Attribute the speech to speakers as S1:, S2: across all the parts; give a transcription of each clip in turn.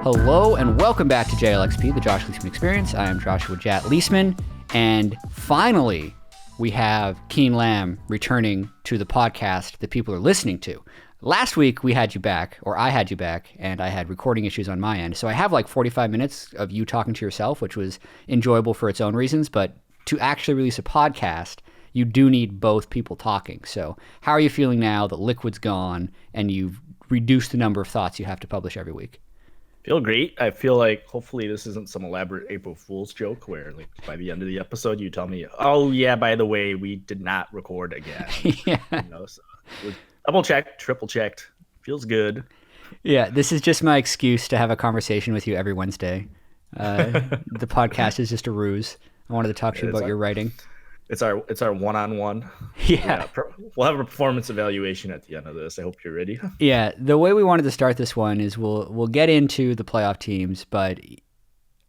S1: Hello and welcome back to JLXP, the Josh Leesman Experience. I am Joshua Jat Leesman, and finally we have Kien Lam returning to the podcast that people are listening to. Last week we had you back, or I had you back, and I had recording issues on my end. So I have like 45 minutes of you talking to yourself, which was enjoyable for its own reasons, but to actually release a podcast, you do need both people talking. So how are you feeling now that Liquid's gone and you've reduced the number of thoughts you have to publish every week?
S2: Feel great. I feel like hopefully this isn't some elaborate April Fool's joke where like by the end of the episode you tell me, oh yeah, by the way, we did not record again.
S1: Yeah.
S2: So it was double checked, triple checked. Feels good.
S1: Yeah, this is just my excuse to have a conversation with you every Wednesday. The podcast is just a ruse. I wanted to talk to you about your writing.
S2: It's our one-on-one.
S1: Yeah.
S2: We'll have a performance evaluation at the end of this. I hope you're ready.
S1: Yeah, the way we wanted to start this one is we'll get into the playoff teams, but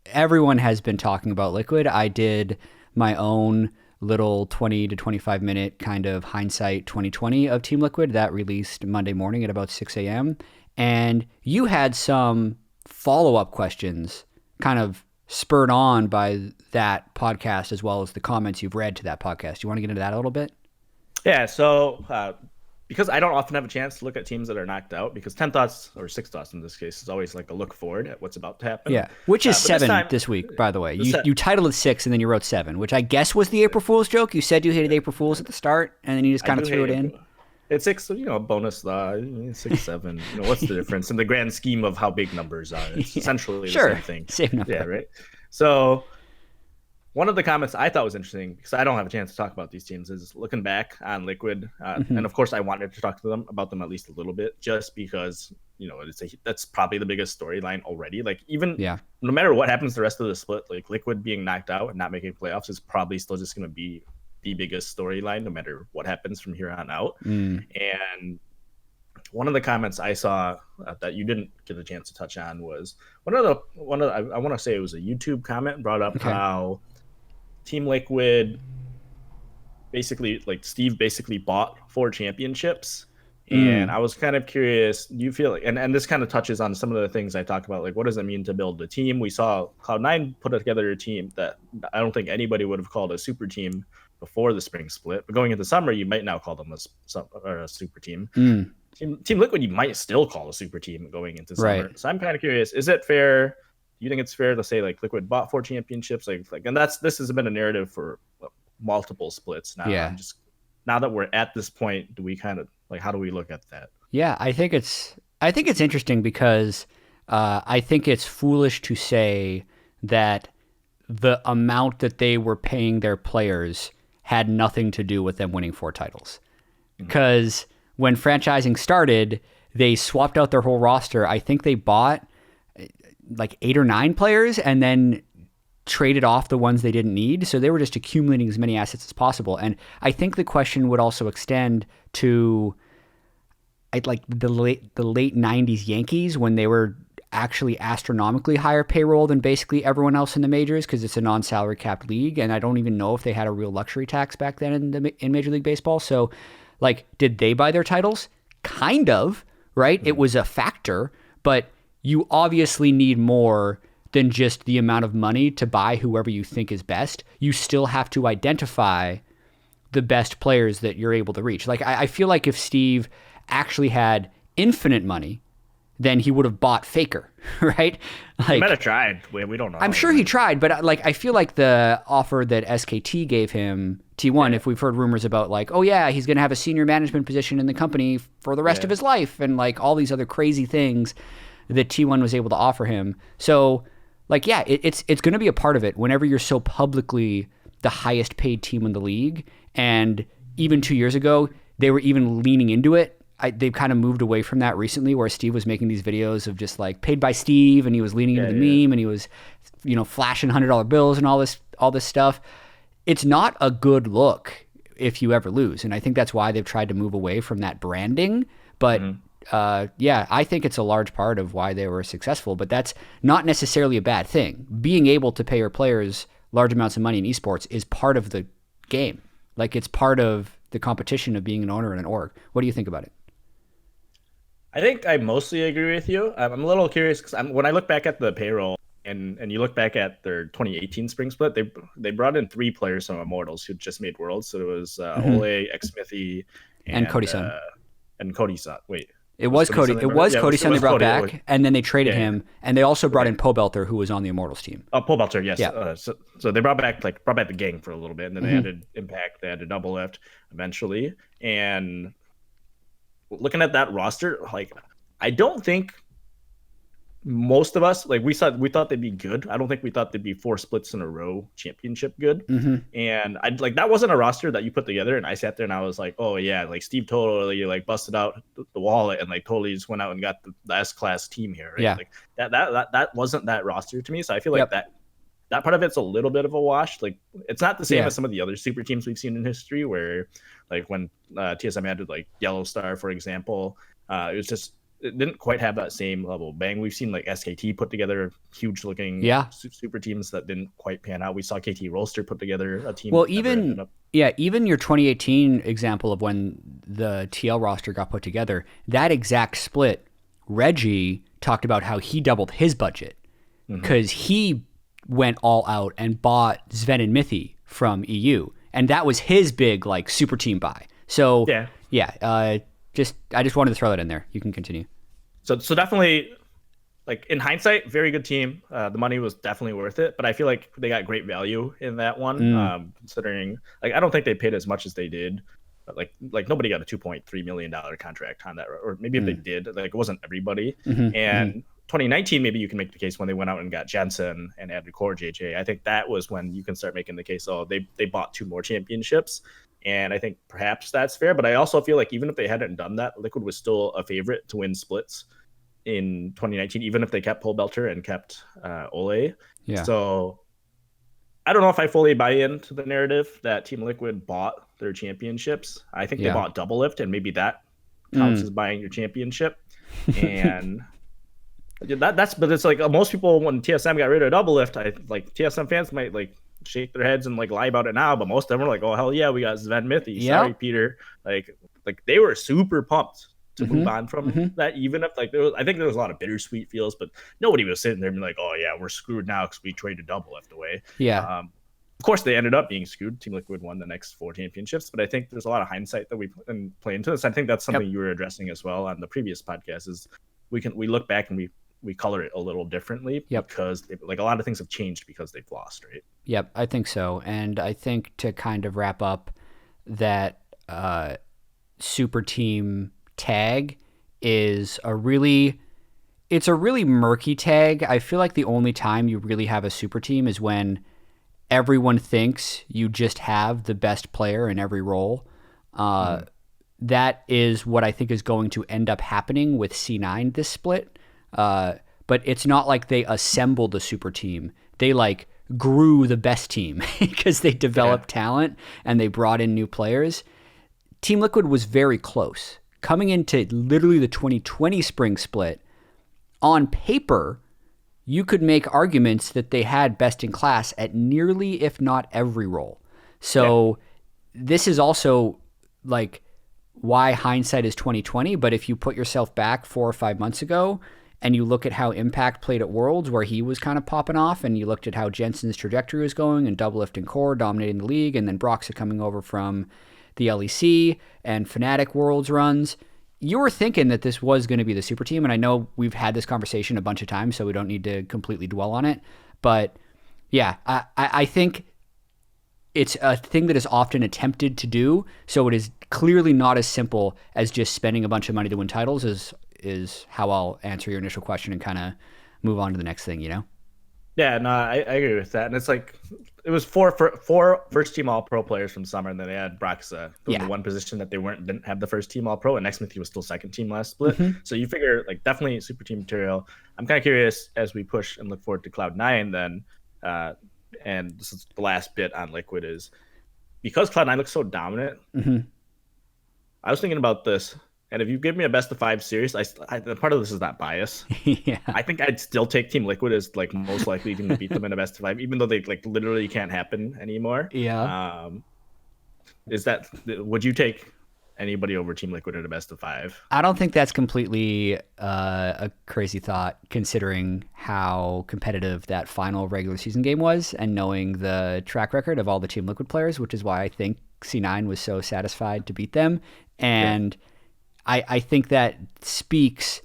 S1: everyone has been talking about Liquid. I did my own little 20 to 25 minute kind of hindsight 2020 of Team Liquid that released Monday morning at about 6 a.m. And you had some follow-up questions kind of spurred on by that podcast as well as the comments you've read to that podcast. You want to get into that a little bit?
S2: Yeah, so because I don't often have a chance to look at teams that are knocked out, because 10 thoughts, or 6 thoughts in this case, is always like a look forward at what's about to happen.
S1: Yeah, which is 7 this week, by the way. You titled it 6 and then you wrote 7, which I guess was the April Fool's joke. You said you hated April Fool's at the start and then you just kind of threw it in.
S2: It's 6, bonus 6, 7. What's the difference in the grand scheme of how big numbers are? It's essentially the same thing.
S1: Same number.
S2: Yeah, right. So one of the comments I thought was interesting, because I don't have a chance to talk about these teams, is looking back on Liquid, and of course I wanted to talk to them about them at least a little bit, just because that's probably the biggest storyline already. Like no matter what happens the rest of the split, like Liquid being knocked out and not making playoffs is probably still just going to be the biggest storyline, no matter what happens from here on out. And one of the comments I saw that you didn't get a chance to touch on was I want to say it was a YouTube comment brought up how Team Liquid basically, like Steve basically bought 4 championships. And I was kind of curious, do you feel like, and this kind of touches on some of the things I talked about, like what does it mean to build a team? We saw Cloud9 put together a team that I don't think anybody would have called a super team before the spring split, but going into summer, you might now call them a super team. Team Liquid, you might still call a super team going into summer. Right. So I'm kind of curious, is it fair? Do you think it's fair to say like Liquid bought 4 championships? Like, and this has been a narrative for multiple splits now. Yeah. Now that we're at this point, do we kind of like, how do we look at that?
S1: Yeah, I think it's interesting because I think it's foolish to say that the amount that they were paying their players had nothing to do with them winning 4 titles. Because when franchising started, they swapped out their whole roster. I think they bought like 8 or 9 players and then traded off the ones they didn't need. So they were just accumulating as many assets as possible. And I think the question would also extend to like the late 90s Yankees, when they were actually astronomically higher payroll than basically everyone else in the majors, because it's a non-salary capped league. And I don't even know if they had a real luxury tax back then in Major League Baseball. So like, did they buy their titles? Kind of, right? It was a factor, but you obviously need more than just the amount of money to buy whoever you think is best. You still have to identify the best players that you're able to reach. Like, I feel like if Steve actually had infinite money, then he would have bought Faker, right? Like,
S2: he might have tried. We don't know.
S1: I'm sure he tried, but like I feel like the offer that SKT gave him, T1, if we've heard rumors about like, oh yeah, he's going to have a senior management position in the company for the rest of his life, and like all these other crazy things that T1 was able to offer him. So like, yeah, it's going to be a part of it whenever you're so publicly the highest paid team in the league. And even 2 years ago, they were even leaning into it. They've kind of moved away from that recently, where Steve was making these videos of just like paid by Steve, and he was leaning into the meme, and he was, flashing $100 bills and all this stuff. It's not a good look if you ever lose. And I think that's why they've tried to move away from that branding. But I think it's a large part of why they were successful, but that's not necessarily a bad thing. Being able to pay your players large amounts of money in esports is part of the game. Like, it's part of the competition of being an owner in an org. What do you think about it?
S2: I think I mostly agree with you. I'm a little curious because when I look back at the payroll and you look back at their 2018 spring split, they brought in 3 players from Immortals who just made Worlds. So it was
S1: Hmm.
S2: Ole, Xmithy,
S1: And Cody
S2: and
S1: Sun.
S2: Cody Sun. Wait,
S1: It
S2: was
S1: was
S2: Cody
S1: Cody.
S2: Sun?
S1: It was
S2: Yeah,
S1: Cody
S2: it
S1: Sun they
S2: was
S1: brought
S2: Cody. Oh,
S1: back, and then they traded
S2: yeah, yeah.
S1: him, and they also brought
S2: Okay.
S1: in Poe Belter, who was on the Immortals team.
S2: Oh, Paul Belcher, yes.
S1: Yeah.
S2: So they brought back the gang for a little bit, and then they
S1: Hmm.
S2: added Impact, they added Double Lift eventually, and looking at that roster, like I don't think most of us like we thought they'd be good. I don't think we thought they'd be 4 splits in a row championship good.
S1: Hmm.
S2: And I like that wasn't a roster that you put together. And I sat there and I was like, oh yeah, like Steve totally like busted out the wallet and like totally just went out and got the S class team here, right?
S1: Yeah.
S2: Like that wasn't that roster to me. So I feel like
S1: Yep.
S2: that part of it's a little bit of a wash. Like it's not the same
S1: Yeah.
S2: as some of the other super teams we've seen in history, where like when TSM added like Yellow Star, for example, it was just it didn't quite have that same level of bang. We've seen like SKT put together huge looking
S1: Yeah.
S2: super teams that didn't quite pan out. We saw KT Rolster put together a team
S1: Well,
S2: that never ended
S1: even
S2: up.
S1: yeah, even your 2018 example of when the TL roster got put together, that exact split, Reggie talked about how he doubled his budget
S2: Mhm.
S1: because he went all out and bought Sven and Mithy from EU, and that was his big like super team buy. So
S2: Yeah.
S1: yeah, I just wanted to throw that in there. You can continue.
S2: So definitely like in hindsight, very good team. The money was definitely worth it, but I feel like they got great value in that one.
S1: Mm,
S2: Considering like I don't think they paid as much as they did, but like nobody got a $2.3 million contract on that, or maybe if they
S1: mm,
S2: did, like it wasn't everybody.
S1: mm-hmm, mm-hmm.
S2: And 2019, maybe you can make the case when they went out and got Jensen and added Core JJ. I think that was when you can start making the case. Oh, they bought 2 more championships. And I think perhaps that's fair, but I also feel like even if they hadn't done that, Liquid was still a favorite to win splits in 2019, even if they kept Paul Belter and kept Ole.
S1: Yeah,
S2: So I don't know if I fully buy into the narrative that Team Liquid bought their championships. I think they
S1: yeah.
S2: bought Double Lift, and maybe that counts
S1: Mm.
S2: as buying your championship. And that's but it's like most people when TSM got rid of Double Lift, I like TSM fans might like shake their heads and like lie about it now, but most of them were like, "Oh hell yeah, we got Sven Mithy." Sorry,
S1: Yep.
S2: Peter. Like they were super pumped to move
S1: Mm-hmm.
S2: on from
S1: Mm-hmm.
S2: that. Even if like I think there was a lot of bittersweet feels, but nobody was sitting there and be like, "Oh yeah, we're screwed now because we traded Double Lift away."
S1: Yeah.
S2: Of course, they ended up being screwed. Team Liquid won the next 4 championships, but I think there's a lot of hindsight that we play into this. I think that's something
S1: Yep.
S2: you were addressing as well on the previous podcast. Is we look back and we color it a little differently
S1: Yep.
S2: because like a lot of things have changed because they've lost, right?
S1: Yep, I think so. And I think to kind of wrap up that super team tag is it's a really murky tag. I feel like the only time you really have a super team is when everyone thinks you just have the best player in every role.
S2: Mm-hmm.
S1: That is what I think is going to end up happening with C9 this split. But it's not like they assembled a super team. They like grew the best team because they
S2: Yeah.
S1: developed talent and they brought in new players. Team Liquid was very close. Coming into literally the 2020 spring split, on paper, you could make arguments that they had best in class at nearly, if not every role.
S2: Yeah.
S1: So this is also like why hindsight is 2020. But if you put yourself back 4 or 5 months ago and you look at how Impact played at Worlds, where he was kind of popping off, and you looked at how Jensen's trajectory was going, and Double Lift and Core dominating the league, and then Broxa coming over from the LEC and Fnatic Worlds runs, you were thinking that this was going to be the super team. And I know we've had this conversation a bunch of times, so we don't need to completely dwell on it. But yeah, I think it's a thing that is often attempted to do. So it is clearly not as simple as just spending a bunch of money to win titles. Is how I'll answer your initial question and kind of move on to the next thing. You know?
S2: Yeah, no, I agree with that. And it's like it was four first team all pro players from summer, and then they had Broxa in the
S1: Yeah.
S2: one position that they didn't have the first team all pro, and next month he was still second team last split.
S1: Mm-hmm.
S2: So you figure like definitely super team material. I'm kind of curious as we push and look forward to Cloud9 then, and this is the last bit on Liquid is because Cloud9 looks so dominant.
S1: Mm-hmm.
S2: I was thinking about this, and if you give me a best of 5 series, the part of this is not bias.
S1: Yeah.
S2: I think I'd still take Team Liquid as like most likely team to beat them in a best of 5, even though they like literally can't happen anymore.
S1: Yeah.
S2: Is that would you take anybody over Team Liquid at a best of 5.
S1: I don't think that's completely a crazy thought, considering how competitive that final regular season game was, and knowing the track record of all the Team Liquid players, which is why I think C9 was so satisfied to beat them. And I think that speaks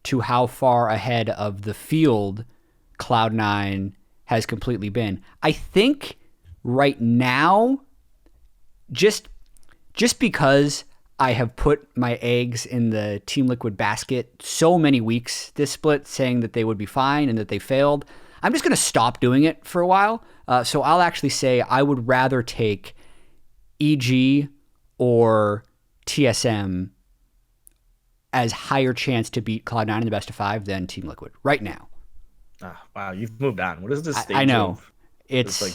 S1: to how far ahead of the field Cloud9 has completely been. I think right now, just because I have put my eggs in the Team Liquid basket so many weeks this split, saying that they would be fine and that they failed, I'm just going to stop doing it for a while. So I'll actually say I would rather take EG or TSM as higher chance to beat Cloud9 in the best of 5 than Team Liquid right now.
S2: Wow, you've moved on. What is this stage?
S1: I know.
S2: It's like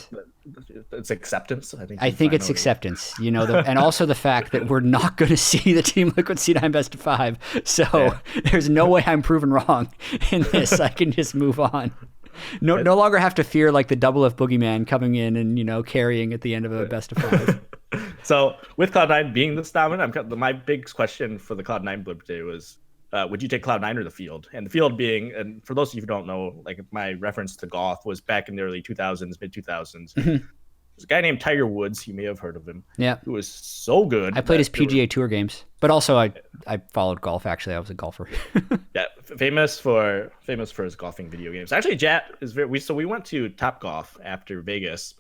S2: it's acceptance.
S1: I think it's acceptance, and also the fact that we're not going to see the Team Liquid C9 best of 5. So there's no way I'm proven wrong in this. I can just move on. No longer have to fear like the double F boogeyman coming in and carrying at the end of a best of 5.
S2: So with Cloud9 being this dominant, my big question for the Cloud9 blip today was, would you take Cloud9 or the field? And the field being, and for those of you who don't know, like my reference to golf was back in the early 2000s, mid 2000s. There's a guy named Tiger Woods. You may have heard of him.
S1: Yeah.
S2: Who was so good.
S1: I played his PGA Tour games, but also I followed golf. Actually, I was a golfer.
S2: Yeah, famous for his golfing video games. Actually, Jat is we went to Top Golf after Vegas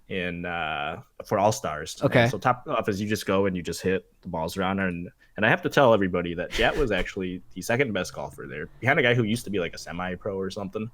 S2: for All Stars.
S1: Okay.
S2: And so Top Golf is you just go and you just hit the balls around, and I have to tell everybody that Jat was actually the second best golfer there, behind a guy who used to be like a semi-pro or something.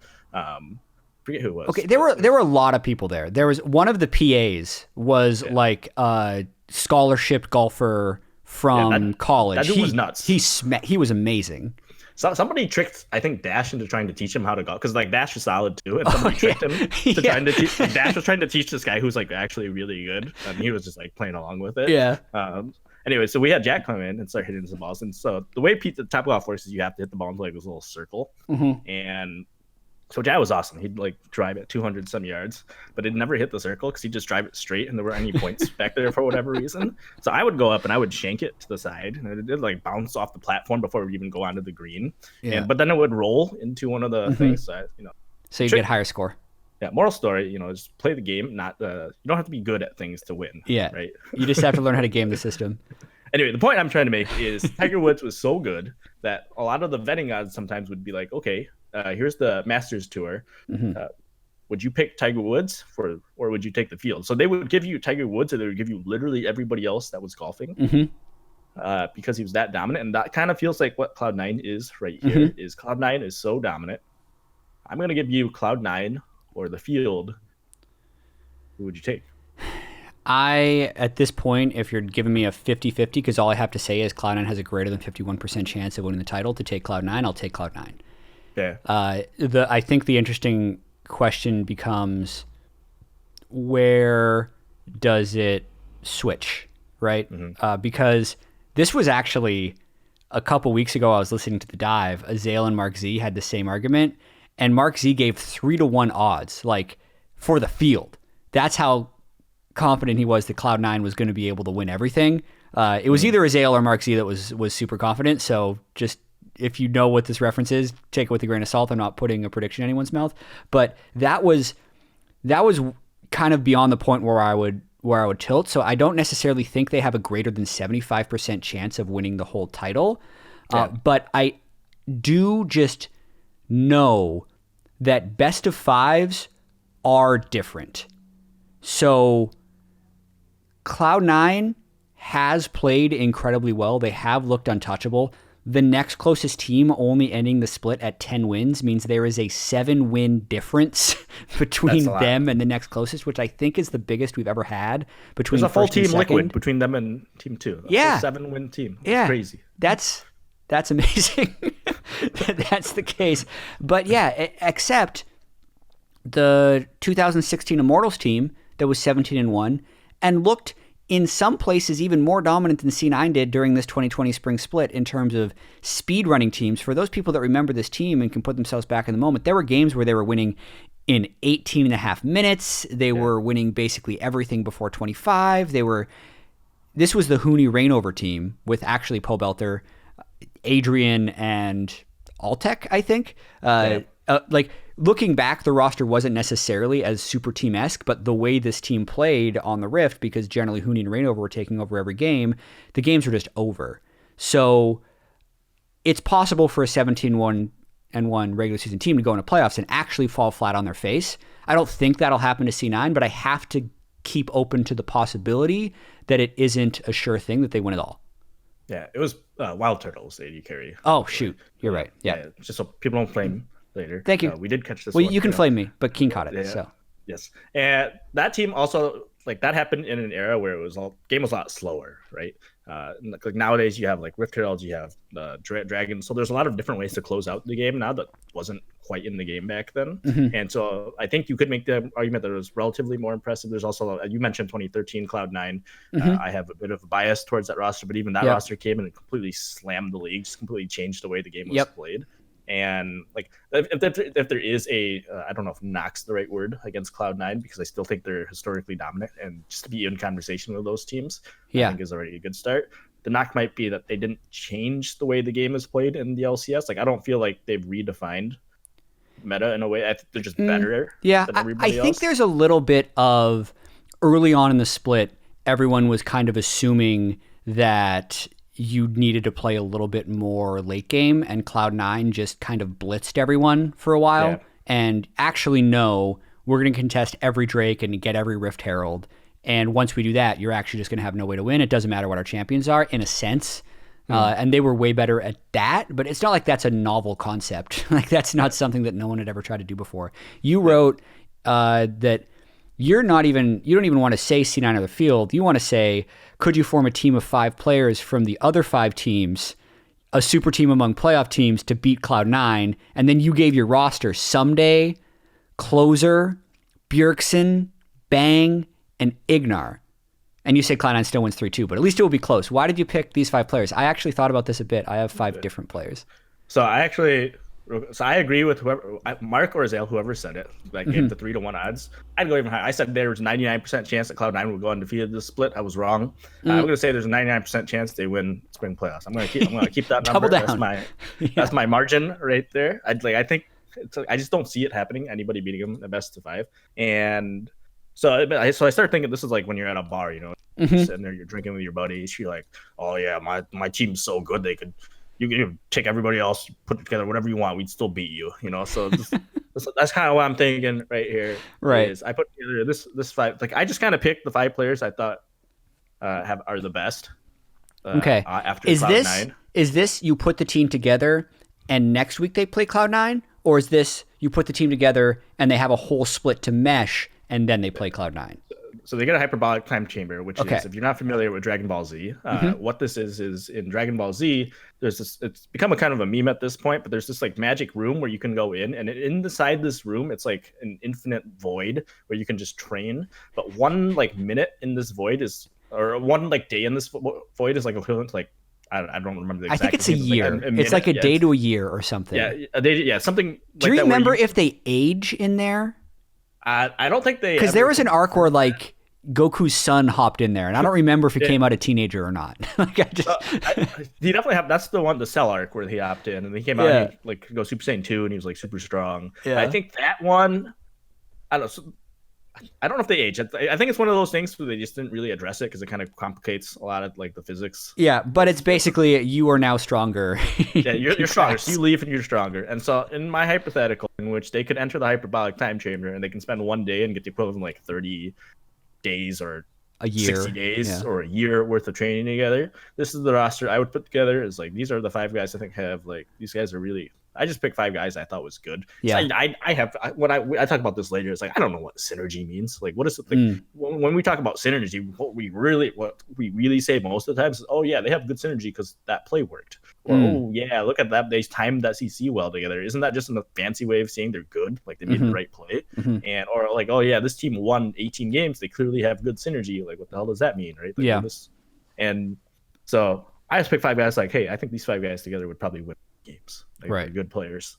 S2: Forget who it was.
S1: Okay, there were a lot of people there. There was one of the PAs was like a scholarship golfer from college.
S2: That dude was nuts.
S1: He was amazing.
S2: So somebody tricked, I think, Dash into trying to teach him how to golf, because like Dash is solid too, and somebody tricked him to trying to teach. Dash was trying to teach this guy who's like actually really good, and he was just like playing along with it.
S1: Yeah.
S2: Anyway, so we had Jack come in and start hitting some balls, and so the way the Top Golf works is you have to hit the ball into like this little circle, and so Jack was awesome. He'd like drive it 200 some yards, but it never hit the circle because he'd just drive it straight, and there weren't any points back there for whatever reason. So I would go up and I would shank it to the side, and it did like bounce off the platform before we even go onto the green. Yeah. But then it would roll into one of the things.
S1: So you get higher score.
S2: Yeah. Moral story, just play the game. Not you don't have to be good at things to win.
S1: Yeah.
S2: Right.
S1: You just have to learn how to game the system.
S2: Anyway, the point I'm trying to make is Tiger Woods was so good that a lot of the betting odds sometimes would be like, okay, here's the Masters Tour. Would you pick Tiger Woods or would you take the field? So they would give you Tiger Woods, or they would give you literally everybody else that was golfing, because he was that dominant. And that kind of feels like what Cloud9 is right here. Is Cloud9 is so dominant. I'm going to give you Cloud9 or the field. Who would you take?
S1: At this point, if you're giving me a 50-50, because all I have to say is Cloud9 has a greater than 51% chance of winning the title, to take Cloud9, I'll take Cloud9.
S2: Yeah.
S1: I think the interesting question becomes, where does it switch, right? Because this was actually a couple weeks ago. I was listening to The Dive. Azale and Mark Z had the same argument, and Mark Z gave 3-1 odds, like for the field. That's how confident he was that Cloud9 was going to be able to win everything. It was either Azale or Mark Z that was super confident. So just, if you know what this reference is, take it with a grain of salt. I'm not putting a prediction in anyone's mouth, but that was kind of beyond the point where I would tilt. So I don't necessarily think they have a greater than 75% chance of winning the whole title. But I do just know that best of 5s are different. So Cloud9 has played incredibly well. They have looked untouchable. The next closest team only ending the split at 10 wins means there is a 7-win difference between them and the next closest, which I think is the biggest we've ever had between.
S2: There's a full
S1: first and
S2: team
S1: second.
S2: Liquid between them and team 2.
S1: Yeah.
S2: That's a 7-win team. That's crazy.
S1: That's amazing. That's the case. But yeah, except the 2016 Immortals team that was 17-1 and looked in some places even more dominant than C9 did during this 2020 spring split in terms of speedrunning teams. For those people that remember this team and can put themselves back in the moment, there were games where they were winning in 18 and a half minutes. They were winning basically everything before 25. They were this was the Hooney Rainover team with actually Pobelter, Adrian, and Altec, I think. Like looking back, the roster wasn't necessarily as super team-esque, but the way this team played on the Rift, because generally Hooney and Rainover were taking over every game, the games were just over. So it's possible for a 17-1 regular season team to go into playoffs and actually fall flat on their face. I don't think that'll happen to C9, but I have to keep open to the possibility that it isn't a sure thing that they win it all.
S2: Yeah, it was Wild Turtles AD carry.
S1: Oh, shoot. You're right. Yeah.
S2: Just so people don't flame later.
S1: Thank you.
S2: We did catch this
S1: one.
S2: Well,
S1: you can flame me, but Kien caught it.
S2: Yeah.
S1: So.
S2: Yes. And that team also, like, that happened in an era where game was a lot slower, right? Like nowadays you have like Rift Heralds, you have Dragons. So there's a lot of different ways to close out the game now that wasn't quite in the game back then.
S1: Mm-hmm.
S2: And so I think you could make the argument that it was relatively more impressive. There's also, you mentioned 2013 Cloud9.
S1: Mm-hmm.
S2: I have a bit of a bias towards that roster, but even that roster came and it completely slammed the league, just completely changed the way the game was played. And like if there is a I don't know if knock's the right word against Cloud9, because I still think they're historically dominant, and just to be in conversation with those teams I think is already a good start. The knock might be that they didn't change the way the game is played in the LCS. Like I don't feel like they've redefined meta in a way. I think they're just better than everybody else.
S1: I think there's a little bit of early on in the split, everyone was kind of assuming that you needed to play a little bit more late game, and Cloud9 just kind of blitzed everyone for a while. And actually, no, we're going to contest every Drake and get every Rift Herald. And once we do that, you're actually just going to have no way to win. It doesn't matter what our champions are, in a sense. And they were way better at that, but it's not like that's a novel concept. Like that's not something that no one had ever tried to do before. You wrote that you don't even want to say C9 or the field. You want to say, could you form a team of 5 players from the other 5 teams, a super team among playoff teams to beat Cloud9? And then you gave your roster Someday, Closer, Bjergsen, Bang, and Ignar. And you say Cloud9 still wins 3-2, but at least it will be close. Why did you pick these 5 players? I actually thought about this a bit. I have 5 different players.
S2: So I agree with whoever, Mark or Zale, whoever said it, like gave the 3-1 odds. I'd go even higher. I said there was a 99% chance that Cloud9 would go undefeated this split. I was wrong. I'm going to say there's a 99% chance they win spring playoffs. I'm going to keep that number.
S1: Double down.
S2: That's my margin right there. I think I just don't see it happening. Anybody beating them in the best of 5. And so I started thinking this is like when you're at a bar, sitting there, you're drinking with your buddies. You're like, oh yeah, my team's so good they could. You can take everybody else, put together whatever you want, we'd still beat you, So that's kind of what I'm thinking right here.
S1: Right.
S2: Is I put together this 5. Like I just kind of picked the 5 players I thought are the best.
S1: Okay.
S2: After
S1: is
S2: Cloud9.
S1: this you put the team together and next week they play Cloud9, or is this you put the team together and they have a whole split to mesh and then they play Cloud9?
S2: So they get a hyperbolic time chamber, which is, if you're not familiar with Dragon Ball Z, what this is in Dragon Ball Z, there's this, it's become a kind of a meme at this point, but there's this like magic room where you can go in, and inside this room, it's like an infinite void where you can just train. But one like minute in this void or one like day in this void is like equivalent to like, I don't remember the exact.
S1: I think it's a year. It's like a day to a year or something.
S2: Yeah, a day. Yeah, something.
S1: Do you remember if they age in there?
S2: I don't think they.
S1: Because there was an arc where like Goku's son hopped in there, and I don't remember if he came out a teenager or not. Like
S2: he definitely have. That's the one, the Cell arc, where he hopped in, and he came out and he, like go Super Saiyan 2, and he was like super strong. Yeah. I think that one. I don't know. So, I don't know if they age. I think it's one of those things where they just didn't really address it because it kind of complicates a lot of like the physics.
S1: Yeah, but it's basically you are now stronger.
S2: Yeah, you're stronger. So you leave and you're stronger. And so in my hypothetical, in which they could enter the hyperbolic time chamber and they can spend one day and get the equivalent of like 30 days or
S1: a year,
S2: 60 days or a year worth of training together. This is the roster I would put together. Is like these are the 5 guys I think have like these guys are really. I just picked 5 guys I thought was good.
S1: Yeah,
S2: so I talk about this later. It's like I don't know what synergy means. Like what is it? Like, when we talk about synergy, what we really say most of the time is, oh yeah, they have good synergy because that play worked. Or oh yeah, look at that, they timed that CC well together. Isn't that just a fancy way of saying they're good? Like they made the right play, and or like oh yeah, this team won 18 games. They clearly have good synergy. Like what the hell does that mean, right? Like, and so I just picked 5 guys. Like hey, I think these 5 guys together would probably win games. Like, right, good players.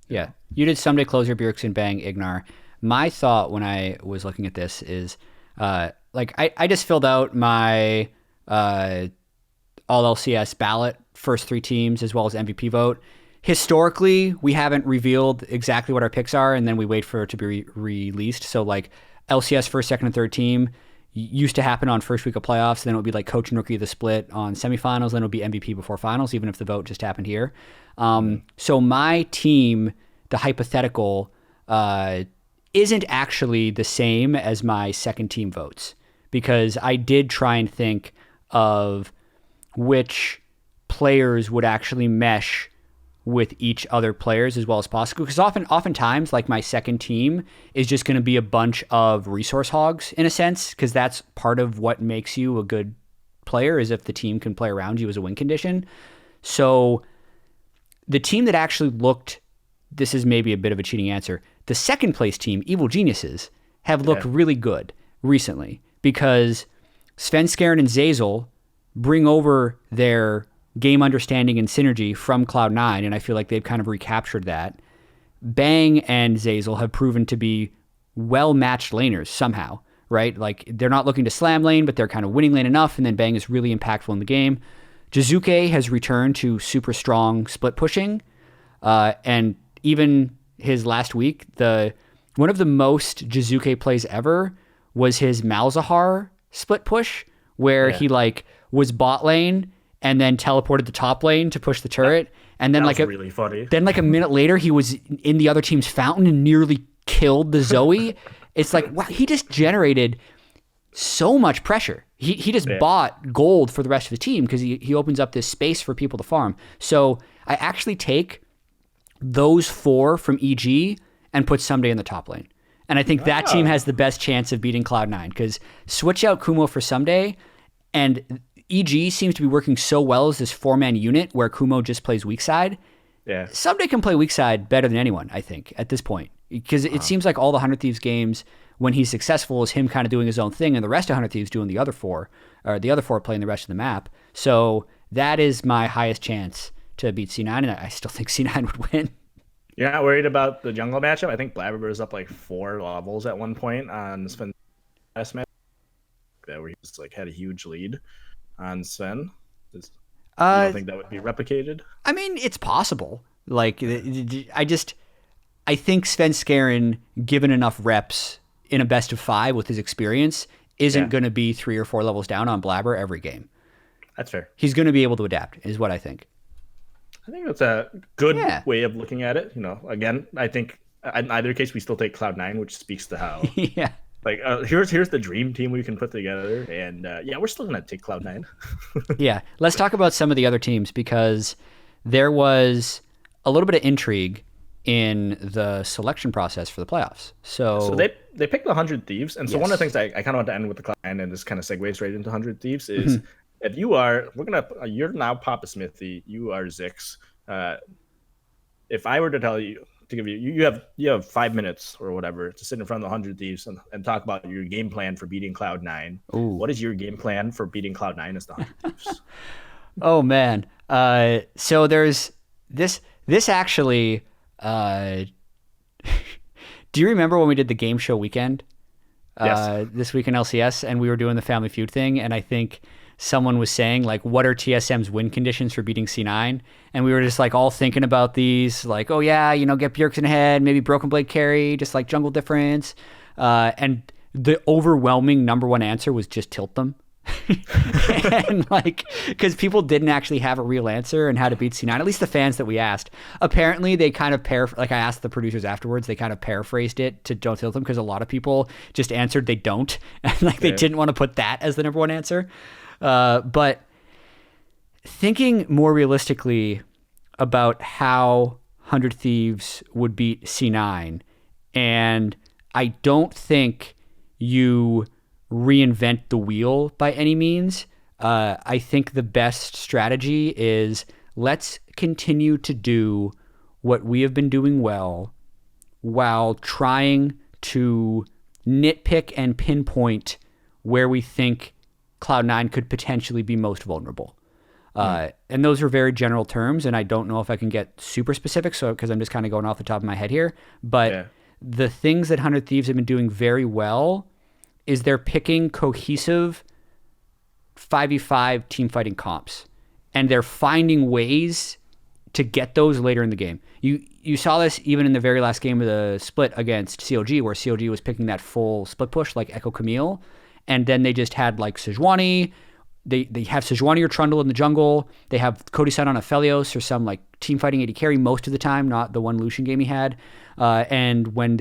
S1: Yeah, you did Someday, Closer, Bjergsen, Bang, Ignar. My thought when I was looking at this is, like I just filled out my all LCS ballot, first 3 teams, as well as MVP vote. Historically, we haven't revealed exactly what our picks are, and then we wait for it to be released. So like LCS first, second, and third team used to happen on first week of playoffs. Then it would be like coach and rookie of the split on semifinals. Then it would be MVP before finals, even if the vote just happened here. So my team, the Hypothetical, isn't actually the same as my second team votes, because I did try and think of which players would actually mesh with each other players as well as possible. Because oftentimes, like my second team is just going to be a bunch of resource hogs in a sense, because that's part of what makes you a good player, is if the team can play around you as a win condition. So the team that actually looked, this is maybe a bit of a cheating answer, the second place team, Evil Geniuses, have looked really good recently, because Svenskeren and Zazel bring over their game understanding and synergy from Cloud9, and I feel like they've kind of recaptured that. Bang and Zazel have proven to be well-matched laners somehow, right? Like, they're not looking to slam lane, but they're kind of winning lane enough, and then Bang is really impactful in the game. Jizuke has returned to super strong split pushing, and even his last week, one of the most Jizuke plays ever was his Malzahar split push, where he like was bot lane and then teleported to top lane to push the turret, and then like
S2: really funny.
S1: Then like a minute later, he was in the other team's fountain and nearly killed the Zoe. It's like, wow, he just generated so much pressure. He just bought gold for the rest of the team, because he opens up this space for people to farm. So I actually take those 4 from EG and put Someday in the top lane. And I think that team has the best chance of beating Cloud9, because switch out Kumo for Someday, and EG seems to be working so well as this 4-man unit where Kumo just plays weak side.
S2: Yeah.
S1: Someday can play weak side better than anyone, I think, at this point. Because it seems like all the 100 Thieves games, when he's successful, is him kind of doing his own thing, and the rest of 100 Thieves doing the other 4, or the other 4 playing the rest of the map. So that is my highest chance to beat C9, and I still think C9 would win.
S2: You're not worried about the jungle matchup? I think Blabber was up like 4 levels at one point on Sven last match, where he just like had a huge lead on Sven. You don't think that would be replicated?
S1: I mean, it's possible. Like, I think Svenskeren, given enough reps in a best of 5 with his experience, isn't going to be 3 or 4 levels down on Blabber every game.
S2: That's fair.
S1: He's going to be able to adapt, is what I think.
S2: I think that's a good way of looking at it. You know, again, I think in either case, we still take Cloud9, which speaks to how like here's the dream team we can put together, and we're still gonna take Cloud9.
S1: Yeah, let's talk about some of the other teams, because there was a little bit of intrigue in the selection process for the playoffs. So
S2: they picked the 100 Thieves, and so one of the things I kind of want to end with the Cloud9, and this kind of segues right into 100 Thieves, is if you're now Papa Smithy, you are Zix. If I were to tell you, to give you have 5 minutes or whatever to sit in front of the 100 Thieves and talk about your game plan for beating Cloud9. What is your game plan for beating Cloud9 as the 100 Thieves?
S1: Oh man. So there's this actually, do you remember when we did the game show weekend?
S2: Yes.
S1: This week in LCS, and we were doing the Family Feud thing, and I think someone was saying, like, what are TSM's win conditions for beating C9? And we were just, like, all thinking about these, like, oh, yeah, get Bjergsen ahead, maybe Broken Blade carry, just, like, jungle difference. And the overwhelming number 1 answer was just tilt them. And, like, because people didn't actually have a real answer on how to beat C9, at least the fans that we asked. Apparently, they kind of like, I asked the producers afterwards, they kind of paraphrased it to don't tilt them, because a lot of people just answered they don't. And, like, they didn't want to put that as the number 1 answer. But thinking more realistically about how 100 Thieves would beat C9, and I don't think you reinvent the wheel by any means. I think the best strategy is, let's continue to do what we have been doing well, while trying to nitpick and pinpoint where we think Cloud9 could potentially be most vulnerable. And those are very general terms, and I don't know if I can get super specific, so because I'm just kind of going off the top of my head here. But the things that 100 Thieves have been doing very well is they're picking cohesive 5v5 team fighting comps, and they're finding ways to get those later in the game. You saw this even in the very last game of the split against CLG, where CLG was picking that full split push like Echo Camille, and then they just had like Sejuani. They have Sejuani or Trundle in the jungle. They have Cody Sun on Aphelios or some like team fighting AD carry most of the time, not the one Lucian game he had. And when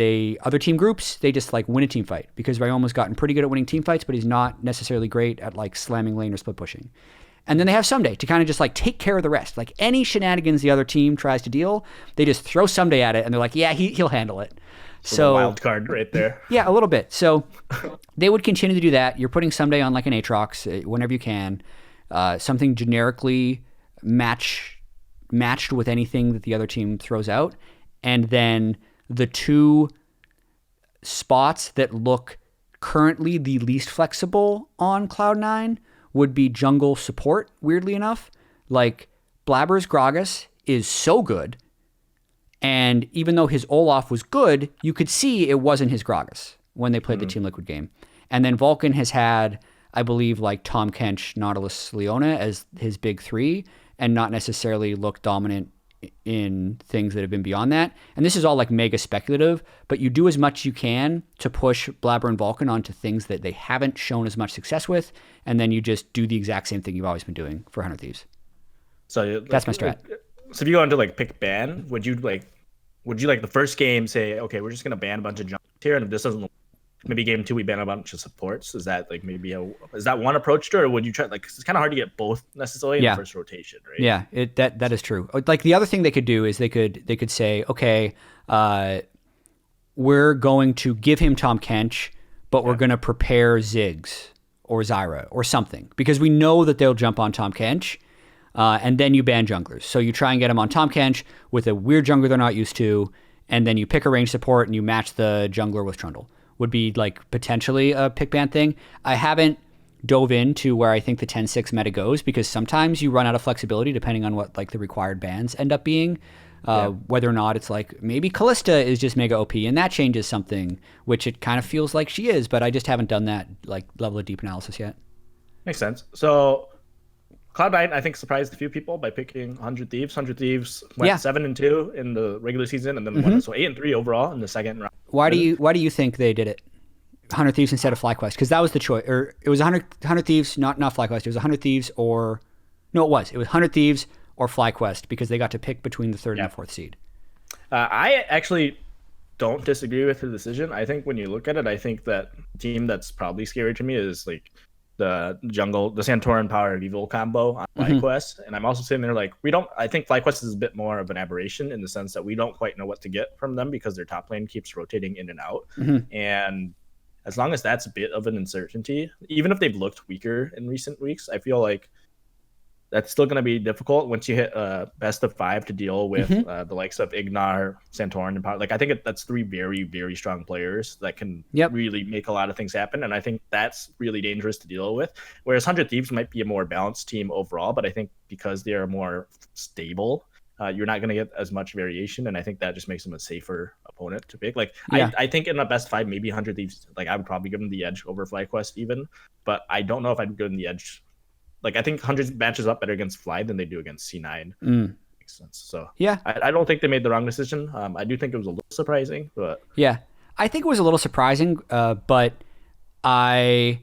S1: other team groups, they just like win a team fight, because Ryoma's gotten pretty good at winning team fights, but he's not necessarily great at like slamming lane or split pushing. And then they have Someday to kind of just like take care of the rest. Like any shenanigans the other team tries to deal, they just throw Someday at it, and they're like, yeah, he'll handle it. So
S2: wild card right there.
S1: Yeah, a little bit. So they would continue to do that. You're putting Someday on like an Aatrox whenever you can. Something generically matched with anything that the other team throws out. And then the two spots that look currently the least flexible on Cloud9 would be jungle support, weirdly enough. Like, Blabber's Gragas is so good, and even though his Olaf was good, you could see it wasn't his Gragas when they played the Team Liquid game. And then Vulcan has had, I believe, like Tom Kench, Nautilus, Leona as his big three, and not necessarily look dominant in things that have been beyond that. And this is all like mega speculative, but you do as much as you can to push Blabber and Vulcan onto things that they haven't shown as much success with, and then you just do the exact same thing you've always been doing for 100 Thieves.
S2: So
S1: that's my strat.
S2: So if you go into like pick ban, would you like the first game say, okay, we're just gonna ban a bunch of junglers here, and if this doesn't, maybe game 2 we ban a bunch of supports? Is that like maybe is that one approach to it, or would you try, like, 'cause it's kind of hard to get both necessarily in the first rotation, right?
S1: Yeah, that is true. Like, the other thing they could do is they could say, okay, we're going to give him Tom Kench, but we're going to prepare Ziggs or Zyra or something, because we know that they'll jump on Tom Kench, and then you ban junglers. So you try and get them on Tom Kench with a weird jungler they're not used to, and then you pick a range support and you match the jungler with Trundle. Would be like potentially a pick ban thing. I haven't dove into where I think the 10-6 meta goes, because sometimes you run out of flexibility depending on what like the required bans end up being. Whether or not it's like maybe Callista is just mega OP and that changes something, which it kind of feels like she is, but I just haven't done that like level of deep analysis yet.
S2: Makes sense. So Cloud9, I think, surprised a few people by picking 100 Thieves. 100 Thieves went 7-2 in the regular season, and then won, so 8-3 overall in the second round.
S1: Why do you think they did it? 100 Thieves instead of FlyQuest? Because that was the choice. Or it was 100 Thieves, not FlyQuest. It was 100 Thieves or... No, it was 100 Thieves or FlyQuest, because they got to pick between the third and the fourth seed.
S2: I actually don't disagree with the decision. I think when you look at it, I think that team that's probably scary to me is like the jungle, the Santorin Power of Evil combo on FlyQuest. And I'm also sitting there like, I think FlyQuest is a bit more of an aberration in the sense that we don't quite know what to get from them, because their top lane keeps rotating in and out. And as long as that's a bit of an uncertainty, even if they've looked weaker in recent weeks, I feel like that's still going to be difficult once you hit best of 5 to deal with the likes of Ignar, Santorin, and Power. Like, I think that's 3 very, very strong players that can really make a lot of things happen. And I think that's really dangerous to deal with. Whereas 100 Thieves might be a more balanced team overall, but I think because they are more stable, you're not going to get as much variation. And I think that just makes them a safer opponent to pick. Like, I think in a best 5, maybe 100 Thieves, like, I would probably give them the edge over FlyQuest even, but I don't know if I'd give them the edge. Like, I think 100 matches up better against Fly than they do against C9. Makes sense. So I don't think they made the wrong decision. I do think it was a little surprising, but
S1: I think it was a little surprising, but I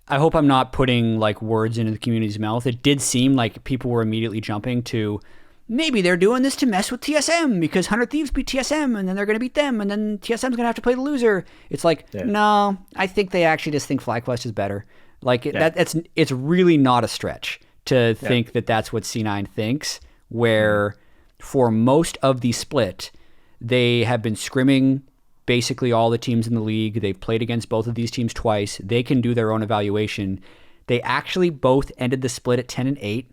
S1: hope I'm not putting like words into the community's mouth. It did seem like people were immediately jumping to maybe they're doing this to mess with TSM because 100 Thieves beat TSM and then they're going to beat them and then TSM's going to have to play the loser. It's like, no, I think they actually just think FlyQuest is better. Like, it's really not a stretch to think that that's what C9 thinks, where for most of the split, they have been scrimming basically all the teams in the league. They've played against both of these teams twice. They can do their own evaluation. They actually both ended the split at 10-8.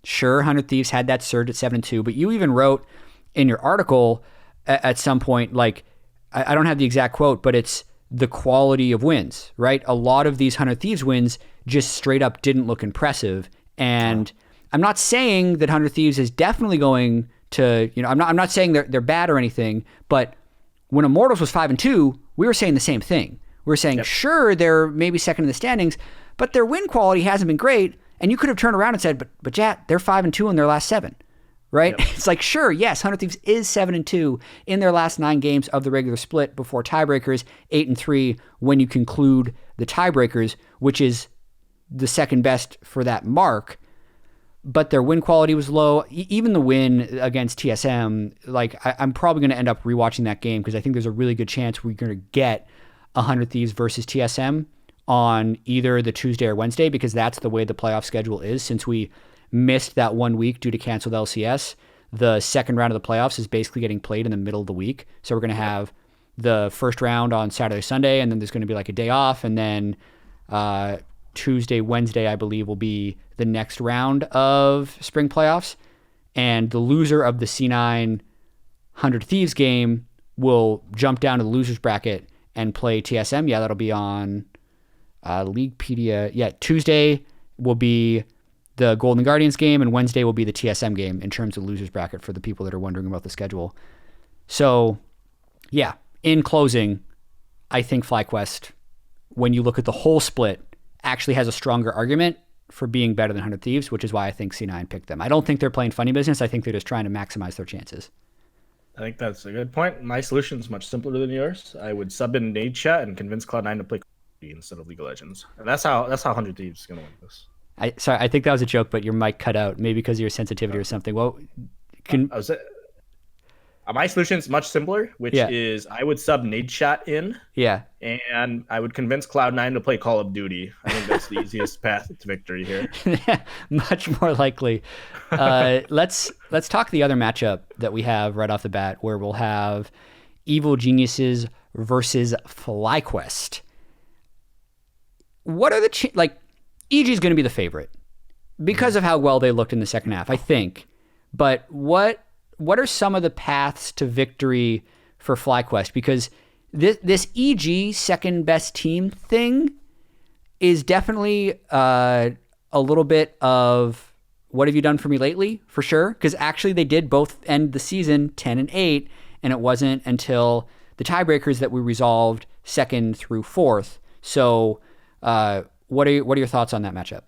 S1: Sure, 100 Thieves had that surge at 7-2, but you even wrote in your article at some point, like, I don't have the exact quote, but it's the quality of wins, right? A lot of these 100 Thieves wins just straight up didn't look impressive. And I'm not saying that 100 Thieves is definitely going to, I'm not saying they're bad or anything, but when Immortals was 5-2, we were saying the same thing. We were saying, sure, they're maybe second in the standings, but their win quality hasn't been great. And you could have turned around and said, but Jat, they're 5-2 in their last 7, right? Yep. It's like, sure, yes, 100 Thieves is 7-2 in their last 9 games of the regular split before tiebreakers, 8-3 when you conclude the tiebreakers, which is the second best for that mark. But their win quality was low. Even the win against TSM, like I'm probably going to end up rewatching that game because I think there's a really good chance we're going to get 100 Thieves versus TSM on either the Tuesday or Wednesday, because that's the way the playoff schedule is. Since we missed that 1 week due to canceled LCS, the second round of the playoffs is basically getting played in the middle of the week. So we're going to have the first round on Saturday, Sunday, and then there's going to be like a day off, and then Tuesday, Wednesday, I believe, will be the next round of spring playoffs. And the loser of the C9 100 Thieves game will jump down to the loser's bracket and play TSM. Yeah, that'll be on Leaguepedia. Yeah, Tuesday will be the Golden Guardians game, and Wednesday will be the TSM game in terms of loser's bracket for the people that are wondering about the schedule. So, yeah, in closing, I think FlyQuest, when you look at the whole split, actually has a stronger argument for being better than 100 Thieves, which is why I think C9 picked them. I don't think they're playing funny business. I think they're just trying to maximize their chances.
S2: I think that's a good point. My solution is much simpler than yours. I would sub in Nade Chat and convince Cloud9 to play instead of League of Legends. And that's how 100 Thieves is going to win this.
S1: Sorry, I think that was a joke, but your mic cut out, maybe because of your sensitivity or something. Well,
S2: my solution is much simpler, which is I would sub Nade Shot in.
S1: Yeah.
S2: And I would convince Cloud9 to play Call of Duty. I think that's the easiest path to victory here.
S1: Much more likely. Let's talk the other matchup that we have right off the bat, where we'll have Evil Geniuses versus FlyQuest. What are the EG is going to be the favorite because of how well they looked in the second half, I think. But what are some of the paths to victory for FlyQuest? Because this EG second best team thing is definitely a little bit of what have you done for me lately, for sure. Because actually they did both end the season 10-8, and it wasn't until the tiebreakers that we resolved 2nd through 4th. So what are your thoughts on that matchup?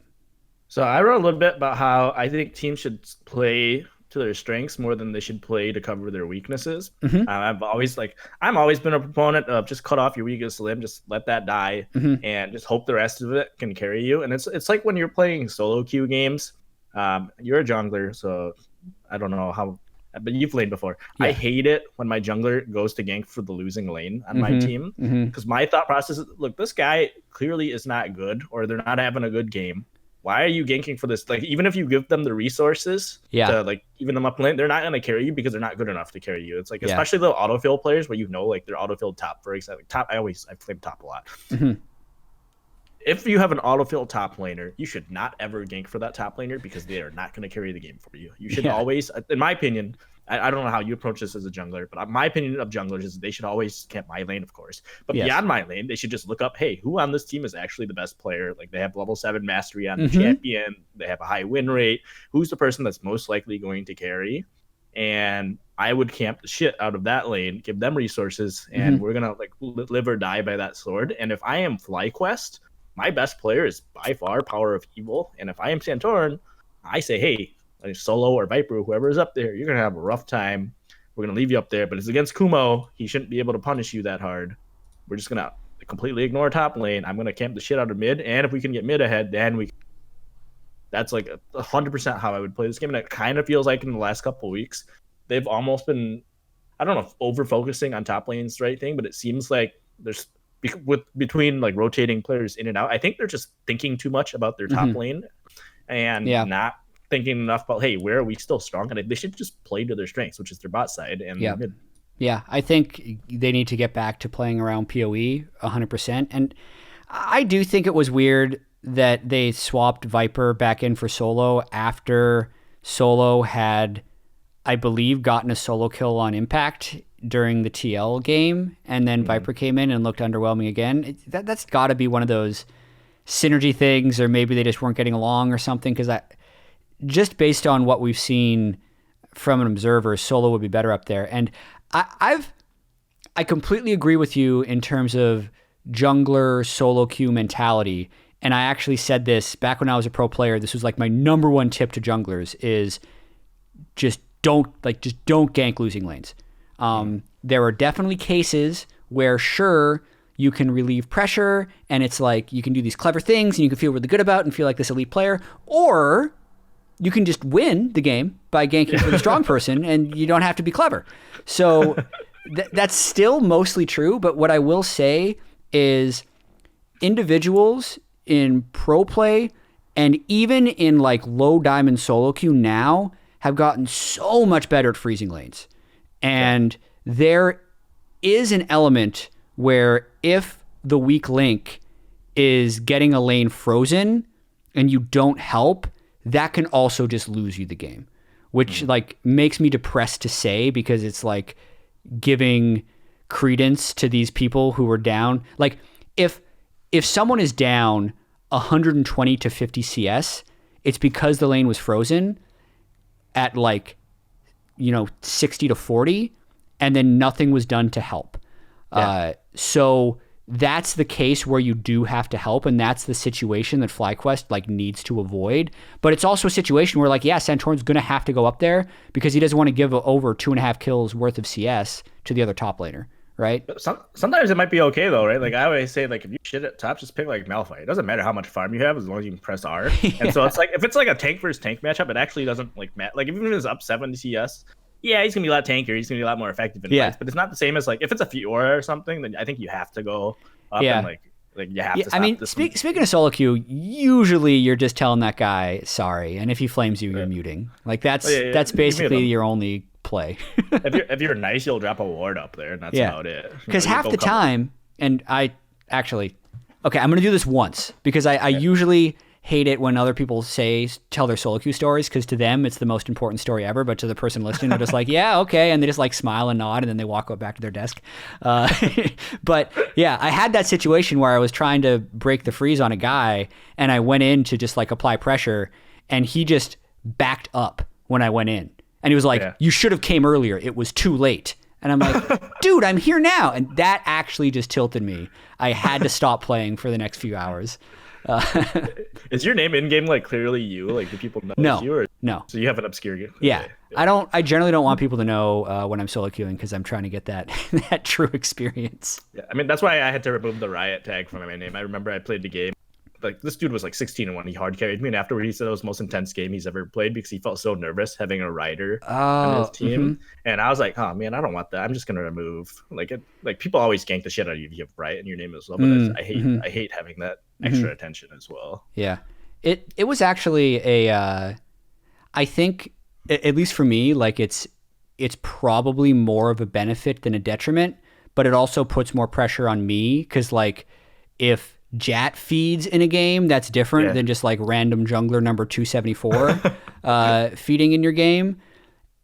S2: So I wrote a little bit about how I think teams should play to their strengths more than they should play to cover their weaknesses. Mm-hmm. I'm always been a proponent of just cut off your weakest limb, just let that die, and just hope the rest of it can carry you. And it's like when you're playing solo queue games. You're a jungler, so I don't know how, but you've played before. Yeah. I hate it when my jungler goes to gank for the losing lane on my team, because my thought process is, look, this guy clearly is not good, or they're not having a good game. Why are you ganking for this? Like, even if you give them the resources to even them up lane, they're not going to carry you because they're not good enough to carry you. It's like, especially the autofill players where they're autofilled top, for example. Top, I've played top a lot. If you have an autofill top laner, you should not ever gank for that top laner because they are not going to carry the game for you. You should always, in my opinion, I don't know how you approach this as a jungler, but my opinion of junglers is they should always camp my lane, of course. But beyond my lane, they should just look up, hey, who on this team is actually the best player? Like, they have level 7 mastery on the champion. They have a high win rate. Who's the person that's most likely going to carry? And I would camp the shit out of that lane, give them resources, and we're going to live or die by that sword. And if I am FlyQuest, my best player is by far Power of Evil. And if I am Santorin, I say, hey, Solo or Viper, whoever is up there, you're going to have a rough time. We're going to leave you up there. But it's against Kumo. He shouldn't be able to punish you that hard. We're just going to completely ignore top lane. I'm going to camp the shit out of mid. And if we can get mid ahead, then we... That's 100% how I would play this game. And it kind of feels like in the last couple of weeks, they've almost been, I don't know if over-focusing on top lane's the right thing, but it seems like there's... between rotating players in and out, I think they're just thinking too much about their top lane and not thinking enough about, hey, where are we still strong? And they should just play to their strengths, which is their bot side. And
S1: I think they need to get back to playing around PoE 100%. And I do think it was weird that they swapped Viper back in for Solo after Solo had, I believe, gotten a solo kill on Impact during the TL game, and then Viper came in and looked underwhelming again. That's got to be one of those synergy things, or maybe they just weren't getting along or something, because just based on what we've seen from an observer, Solo would be better up there. And I completely agree with you in terms of jungler solo queue mentality, and I actually said this back when I was a pro player. This was like my number one tip to junglers is just don't gank losing lanes. There are definitely cases where sure you can relieve pressure and it's like you can do these clever things and you can feel really good about and feel like this elite player, or you can just win the game by ganking for the strong person and you don't have to be clever. So that's still mostly true. But what I will say is individuals in pro play and even in like low diamond solo queue now have gotten so much better at freezing lanes. And there is an element where if the weak link is getting a lane frozen and you don't help, that can also just lose you the game, which like makes me depressed to say, because it's like giving credence to these people who are down. Like if someone is down 120 to 50 CS, it's because the lane was frozen at like, 60 to 40, and then nothing was done to help. So that's the case where you do have to help, and that's the situation that FlyQuest like needs to avoid. But it's also a situation where like, yeah, Santorin's going to have to go up there because he doesn't want to give over 2.5 kills worth of CS to the other top laner, right?
S2: Sometimes it might be okay though, right? Like I always say, like if you shit at top, just pick like Malphite. It doesn't matter how much farm you have as long as you can press R. And so it's like if it's like a tank versus tank matchup, it actually doesn't like matter. Like even if it's up 70 CS, yeah, he's gonna be a lot tankier. He's gonna be a lot more effective in fights. But it's not the same as like if it's a Fiora or something, then I think you have to go up and like you have to. Stop
S1: speaking of solo queue, usually you're just telling that guy sorry, and if he flames you, you're muting. Like that's basically your only play.
S2: if you're nice, you'll drop a ward up there, and that's about it.
S1: Because half the time, and I actually, I'm gonna do this once because I usually hate it when other people tell their solo queue stories, because to them it's the most important story ever, but to the person listening they're just like, yeah, okay, and they just like smile and nod and then they walk back to their desk. But yeah, I had that situation where I was trying to break the freeze on a guy and I went in to just like apply pressure and he just backed up when I went in and he was like, you should have came earlier, it was too late. And I'm like, dude, I'm here now. And that actually just tilted me. I had to stop playing for the next few hours.
S2: Is your name in game like clearly you? Like do people know it's you? Or...
S1: No.
S2: So you have an obscure game?
S1: Yeah. I generally don't want people to know when I'm solo queuing because I'm trying to get that true experience.
S2: Yeah, I mean that's why I had to remove the Riot tag from my name. I remember I played the game. Like this dude was like 16-1. He hard carried me, and afterward he said it was the most intense game he's ever played because he felt so nervous having a rider on his team. And I was like, oh man, I don't want that. I'm just gonna remove like people always gank the shit out of you if you have Riot in your name as well. But I hate having that extra attention as well.
S1: Yeah, it was actually a I think at least for me, like it's probably more of a benefit than a detriment, but it also puts more pressure on me because like if Jat feeds in a game, that's different than just like random jungler number 274 feeding in your game.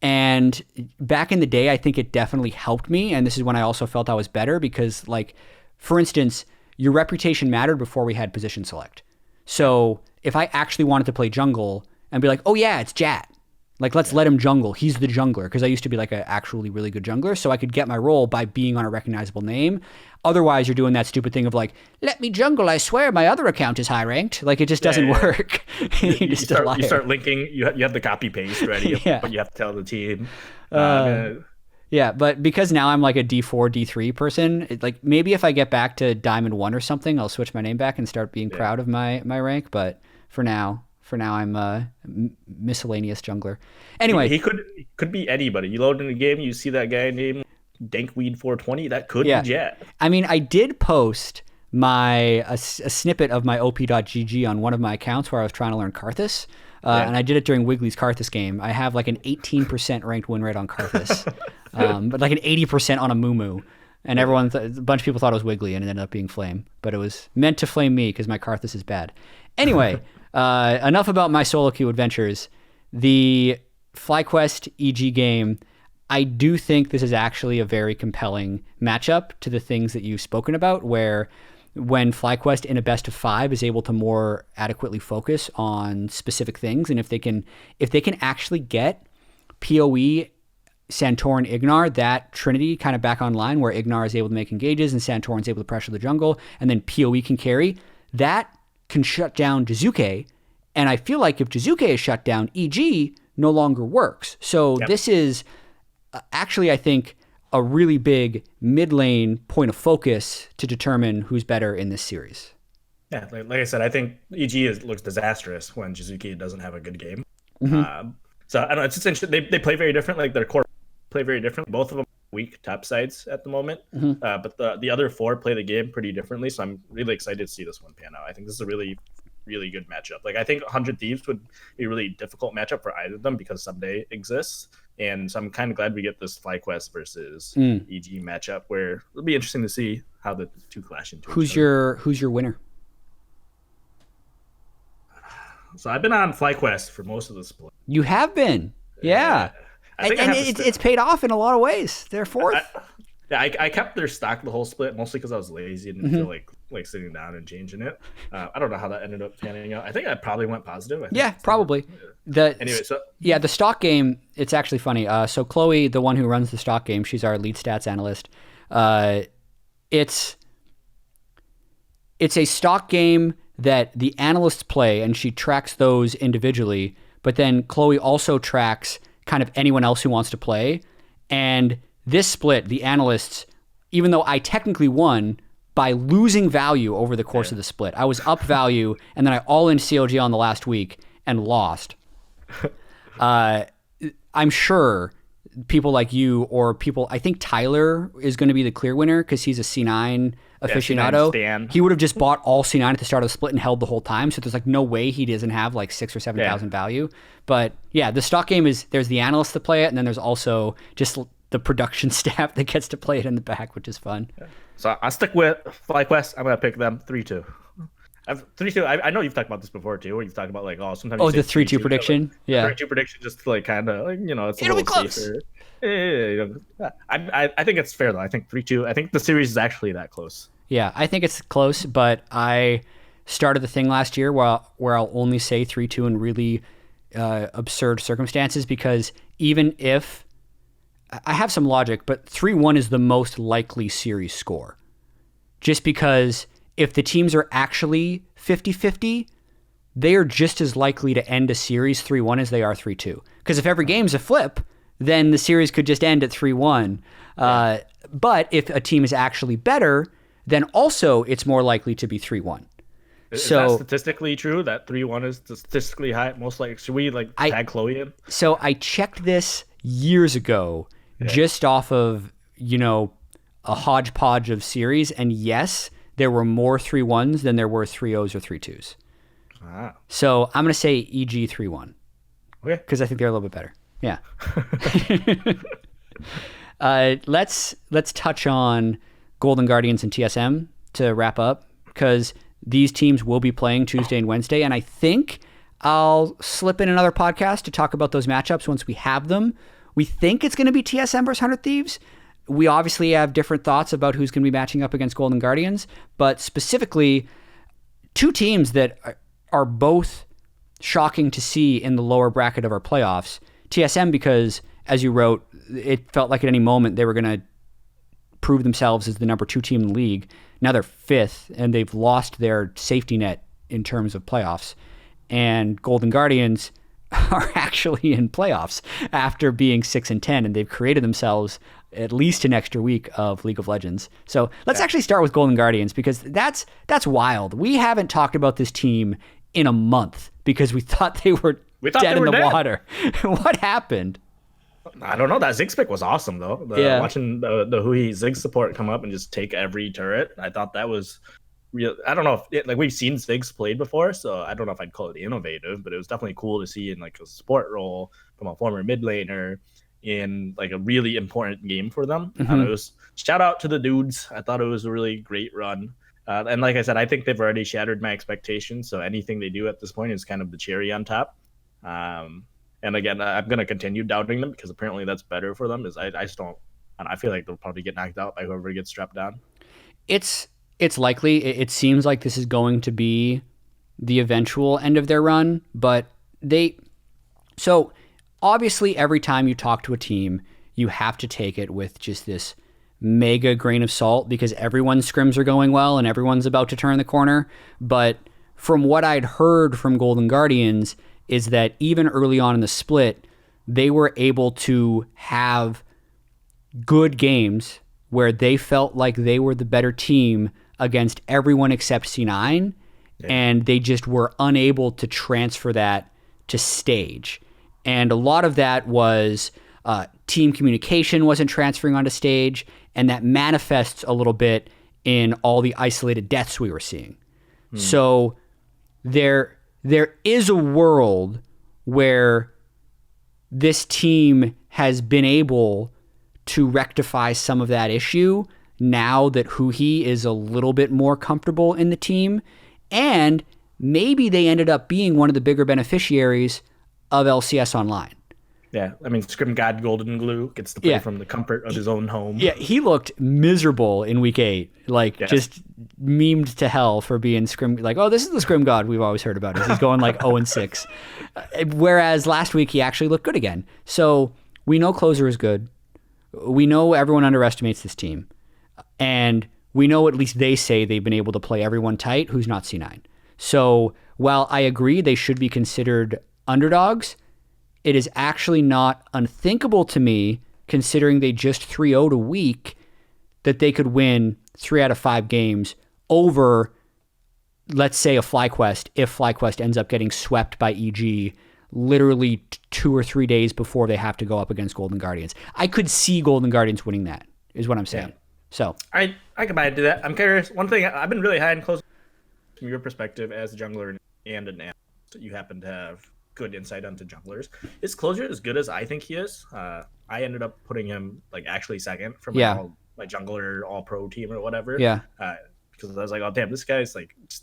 S1: And back in the day, I think it definitely helped me. And this is when I also felt I was better because like, for instance, your reputation mattered before we had position select. So if I actually wanted to play jungle and be like, oh yeah, it's Jat. Like, let's let him jungle. He's the jungler. Because I used to be like an actually really good jungler. So I could get my role by being on a recognizable name. Otherwise, you're doing that stupid thing of like, let me jungle. I swear my other account is high ranked. Like, it just doesn't work.
S2: You start linking. You have the copy paste ready. But you have to tell the team.
S1: Yeah, but because now I'm like a D4, D3 person, like maybe if I get back to Diamond 1 or something, I'll switch my name back and start being proud of my rank. But for now I'm a miscellaneous jungler. Anyway,
S2: he could be anybody. You load in the game, you see that guy named Dankweed420. That could be Jet.
S1: I mean, I did post a snippet of my op.gg on one of my accounts where I was trying to learn Karthus, and I did it during Wiggly's Karthus game. I have like an 18% ranked win rate on Karthus, but like an 80% on a Mumu. And a bunch of people thought it was Wiggly, and it ended up being Flame. But it was meant to flame me because my Karthus is bad. Anyway. Enough about my solo queue adventures. The FlyQuest EG game, I do think this is actually a very compelling matchup to the things that you've spoken about, where when FlyQuest in a best of 5 is able to more adequately focus on specific things, and if they can actually get PoE, Santorin, Ignar, that trinity kind of back online, where Ignar is able to make engages and Santorin's able to pressure the jungle, and then PoE can carry, that can shut down Jizuke. And I feel like if Jizuke is shut down, EG no longer works. So this is actually, I think, a really big mid lane point of focus to determine who's better in this series.
S2: Yeah, like I said, I think EG looks disastrous when Jizuki doesn't have a good game. So I don't know, it's just interesting. They play very different. Like their core play very different. Both of them are weak top sides at the moment. But the other 4 play the game pretty differently. So I'm really excited to see this one pan out. I think this is a really, really good matchup. Like I think 100 Thieves would be a really difficult matchup for either of them because someday exists. And so I'm kind of glad we get this FlyQuest versus EG matchup where it'll be interesting to see how the two clash into
S1: each other. Who's your winner?
S2: So I've been on FlyQuest for most of the split.
S1: You have been, yeah. And it's paid off in a lot of ways. They're fourth.
S2: I kept their stock the whole split, mostly because I was lazy and didn't feel like sitting down and changing it. I don't know how that ended up panning out. I think I probably went positive.
S1: Probably. The stock game, it's actually funny. So Chloe, the one who runs the stock game, she's our lead stats analyst. It's a stock game that the analysts play, and she tracks those individually, but then Chloe also tracks kind of anyone else who wants to play. And this split, the analysts, even though I technically won by losing value over the course of the split, I was up value, and then I all-in COG on the last week and lost. I'm sure people like you or people, I think Tyler is going to be the clear winner because he's a C9 aficionado.
S2: C9
S1: he would have just bought all C9 at the start of the split and held the whole time. So there's like no way he doesn't have like 6,000 or 7,000 value. But yeah, the stock game is there's the analysts that play it, and then there's also just the production staff that gets to play it in the back, which is fun.
S2: So I'll stick with FlyQuest. I'm going to pick them 3-2. 3-2. I know you've talked about this before too, where you've talked about like, sometimes.
S1: The 3-2 prediction.
S2: Yeah. 3-2 prediction, just to like kind of like, it's a little safer. I think it's fair though. I think 3-2. I think the series is actually that close.
S1: Yeah, I think it's close, but I started the thing last year where I'll only say 3-2 in really absurd circumstances, because even if I have some logic, but 3-1 is the most likely series score. Just because if the teams are actually 50-50, they are just as likely to end a series 3-1 as they are 3-2. Because if every game's a flip, then the series could just end at 3-1. But if a team is actually better, then also it's more likely to be 3-1.
S2: Is that statistically true that 3-1 is statistically high? Most likely, should we tag Chloe in?
S1: So I checked this years ago, just off of a hodgepodge of series, and yes, there were more 3-1s than there were 3-0s or 3-2s. So I'm going to say EG 3-1.
S2: Okay.
S1: Because I think they're a little bit better. Yeah. Let's touch on Golden Guardians and TSM to wrap up, because these teams will be playing Tuesday and Wednesday, and I think I'll slip in another podcast to talk about those matchups once we have them. We think it's going to be TSM versus 100 Thieves. We obviously have different thoughts about who's going to be matching up against Golden Guardians, but specifically, two teams that are both shocking to see in the lower bracket of our playoffs. TSM, because, as you wrote, it felt like at any moment they were going to prove themselves as the number 2 team in the league. Now they're 5th, and they've lost their safety net in terms of playoffs. And Golden Guardians are actually in playoffs after being 6-10, and they've created themselves at least an extra week of League of Legends. So let's actually start with Golden Guardians, because that's wild. We haven't talked about this team in a month because we thought they were dead in the water. What happened?
S2: I don't know. That Ziggs pick was awesome, though. Watching the Hui Ziggs support come up and just take every turret, I thought that was real. I don't know if we've seen Ziggs played before, so I don't know if I'd call it innovative, but it was definitely cool to see in like a support role from a former mid laner in like a really important game for them. It was shout out to the dudes. I thought it was a really great run. And like I said, I think they've already shattered my expectations. So anything they do at this point is kind of the cherry on top. And again, I'm going to continue doubting them because apparently that's better for them. I just don't, and I feel like they'll probably get knocked out by whoever gets strapped down.
S1: It's likely. It seems like this is going to be the eventual end of their run, but so obviously every time you talk to a team, you have to take it with just this mega grain of salt, because everyone's scrims are going well and everyone's about to turn the corner. But from what I'd heard from Golden Guardians is that even early on in the split, they were able to have good games where they felt like they were the better team against everyone except C9, and they just were unable to transfer that to stage. And a lot of that was team communication wasn't transferring onto stage, and that manifests a little bit in all the isolated deaths we were seeing. So there is a world where this team has been able to rectify some of that issue now that Huhi is a little bit more comfortable in the team, and maybe they ended up being one of the bigger beneficiaries of LCS Online.
S2: Yeah, I mean, Scrim God Golden Glue gets to play from the comfort of his own home.
S1: Yeah, he looked miserable in week 8, just memed to hell for being Scrim. Like, oh, this is the Scrim God we've always heard about. He's going like 0-6. Whereas last week he actually looked good again. So we know Closer is good. We know everyone underestimates this team. And we know at least they say they've been able to play everyone tight who's not C9. So while I agree they should be considered underdogs, it is actually not unthinkable to me, considering they just 3-0'd a week, that they could win 3 out of 5 games over, let's say, a FlyQuest, if FlyQuest ends up getting swept by EG literally 2 or 3 days before they have to go up against Golden Guardians. I could see Golden Guardians winning that, is what I'm saying. Yeah. So
S2: I can buy into that. I'm curious. One thing, I've been really high and close from your perspective as a jungler and an analyst. You happen to have good insight onto junglers. Is Closer as good as I think he is? I ended up putting him actually second for my jungler all pro team or whatever.
S1: Yeah.
S2: Because I was like, oh damn, this guy's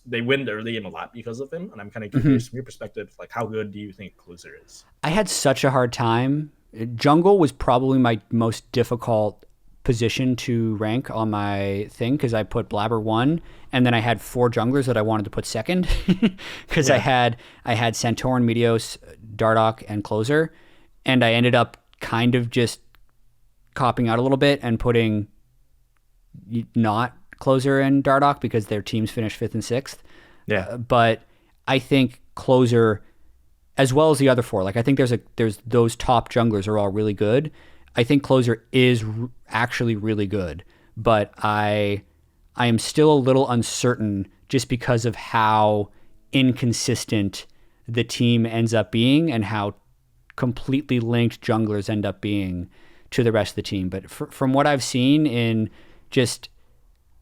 S2: they win early and a lot because of him. And I'm kind of curious from your perspective, how good do you think Closer is?
S1: I had such a hard time. Jungle was probably my most difficult position to rank on my thing, because I put Blabber 1, and then I had 4 junglers that I wanted to put second, because I had Santorin, Meteos, Dardoch, and Closer, and I ended up kind of just copping out a little bit and putting not Closer and Dardoch because their teams finished 5th and 6th.
S2: Yeah.
S1: But I think Closer, as well as the other 4, I think there's those top junglers are all really good. I think Closer is actually really good, but I am still a little uncertain just because of how inconsistent the team ends up being and how completely linked junglers end up being to the rest of the team. But from what I've seen in just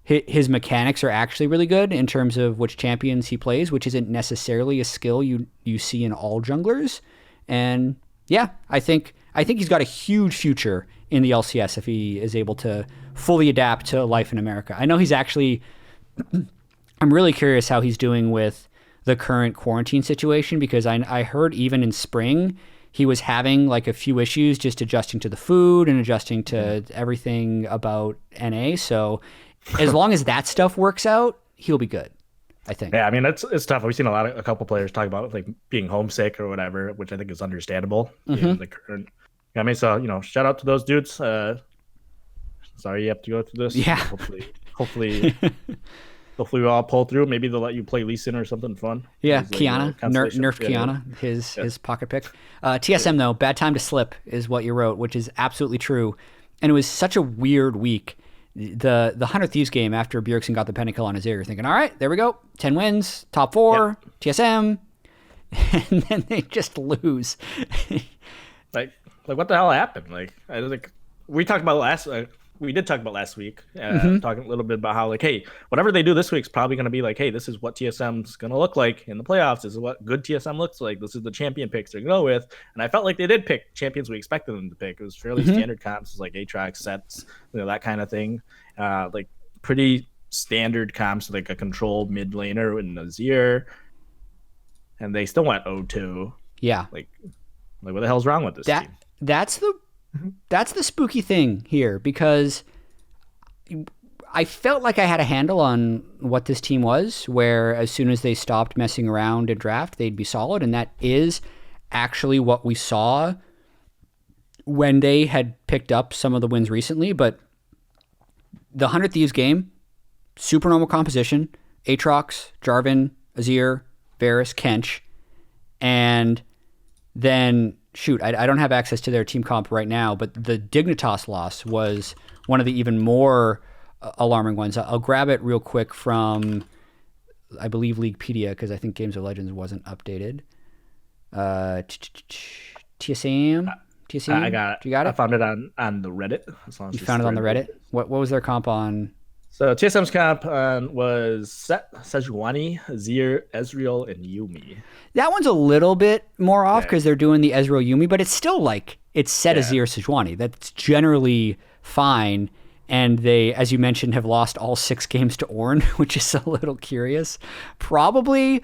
S1: his mechanics are actually really good in terms of which champions he plays, which isn't necessarily a skill you see in all junglers. And yeah, I think he's got a huge future in the LCS if he is able to fully adapt to life in America. I know he's actually, I'm really curious how he's doing with the current quarantine situation, because I heard even in spring he was having a few issues just adjusting to the food and adjusting to everything about NA. So as long as that stuff works out, he'll be good, I think.
S2: Yeah, I mean, it's tough. We've seen a couple players talk about being homesick or whatever, which I think is understandable. I mean, so shout out to those dudes. Sorry you have to go through this.
S1: Yeah.
S2: Hopefully we all pull through. Maybe they'll let you play Leesman or something fun.
S1: Yeah, Kiana, nerf Kiana, his pocket pick. TSM though, bad time to slip is what you wrote, which is absolutely true. And it was such a weird week. The 100 Thieves game after Bjergsen got the pentakill on his ear, you're thinking, all right, there we go, 10 wins, top 4, TSM, and then they just lose.
S2: What the hell happened? I think we did talk about last week, talking a little bit about how hey, whatever they do this week is probably going to be hey, this is what TSM's going to look like in the playoffs. This is what good TSM looks like. This is the champion picks they're going to go with. And I felt like they did pick champions we expected them to pick. It was fairly standard comps, Aatrox, Sets, that kind of thing. Pretty standard comps, a controlled mid laner with Nazir. And they still went 0-2.
S1: Yeah.
S2: What the hell's wrong with this team?
S1: That's the spooky thing here, because I felt like I had a handle on what this team was, where as soon as they stopped messing around in draft, they'd be solid. And that is actually what we saw when they had picked up some of the wins recently. But the 100 Thieves game, super normal composition, Aatrox, Jarvan, Azir, Varus, Kench, and then shoot, I don't have access to their team comp right now, but the Dignitas loss was one of the even more alarming ones. I'll grab it real quick from, I believe, Leaguepedia, because I think Games of Legends wasn't updated. TSM?
S2: I got it.
S1: You got it?
S2: I found it on the Reddit.
S1: You found it on the Reddit? What was their comp on?
S2: So TSM's comp was Set, Sejuani, Azir, Ezreal, and Yumi.
S1: That one's a little bit more off because they're doing the Ezreal Yumi, but it's still like it's Set, Azir, Sejuani. That's generally fine. And they, as you mentioned, have lost all 6 games to Ornn, which is a little curious. Probably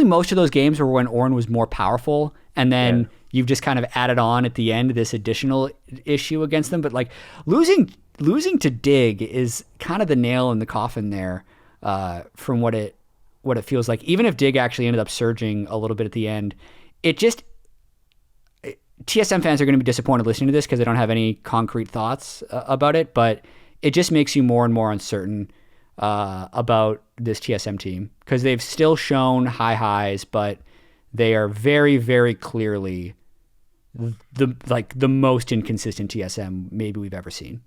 S1: most of those games were when Ornn was more powerful, and then you've just kind of added on at the end this additional issue against them. But like losing to Dig is kind of the nail in the coffin there, from what it feels like. Even if Dig actually ended up surging a little bit at the end, TSM fans are going to be disappointed listening to this because they don't have any concrete thoughts about it, but it just makes you more and more uncertain about this TSM team, because they've still shown high highs, but they are very, very clearly the most inconsistent TSM maybe we've ever seen.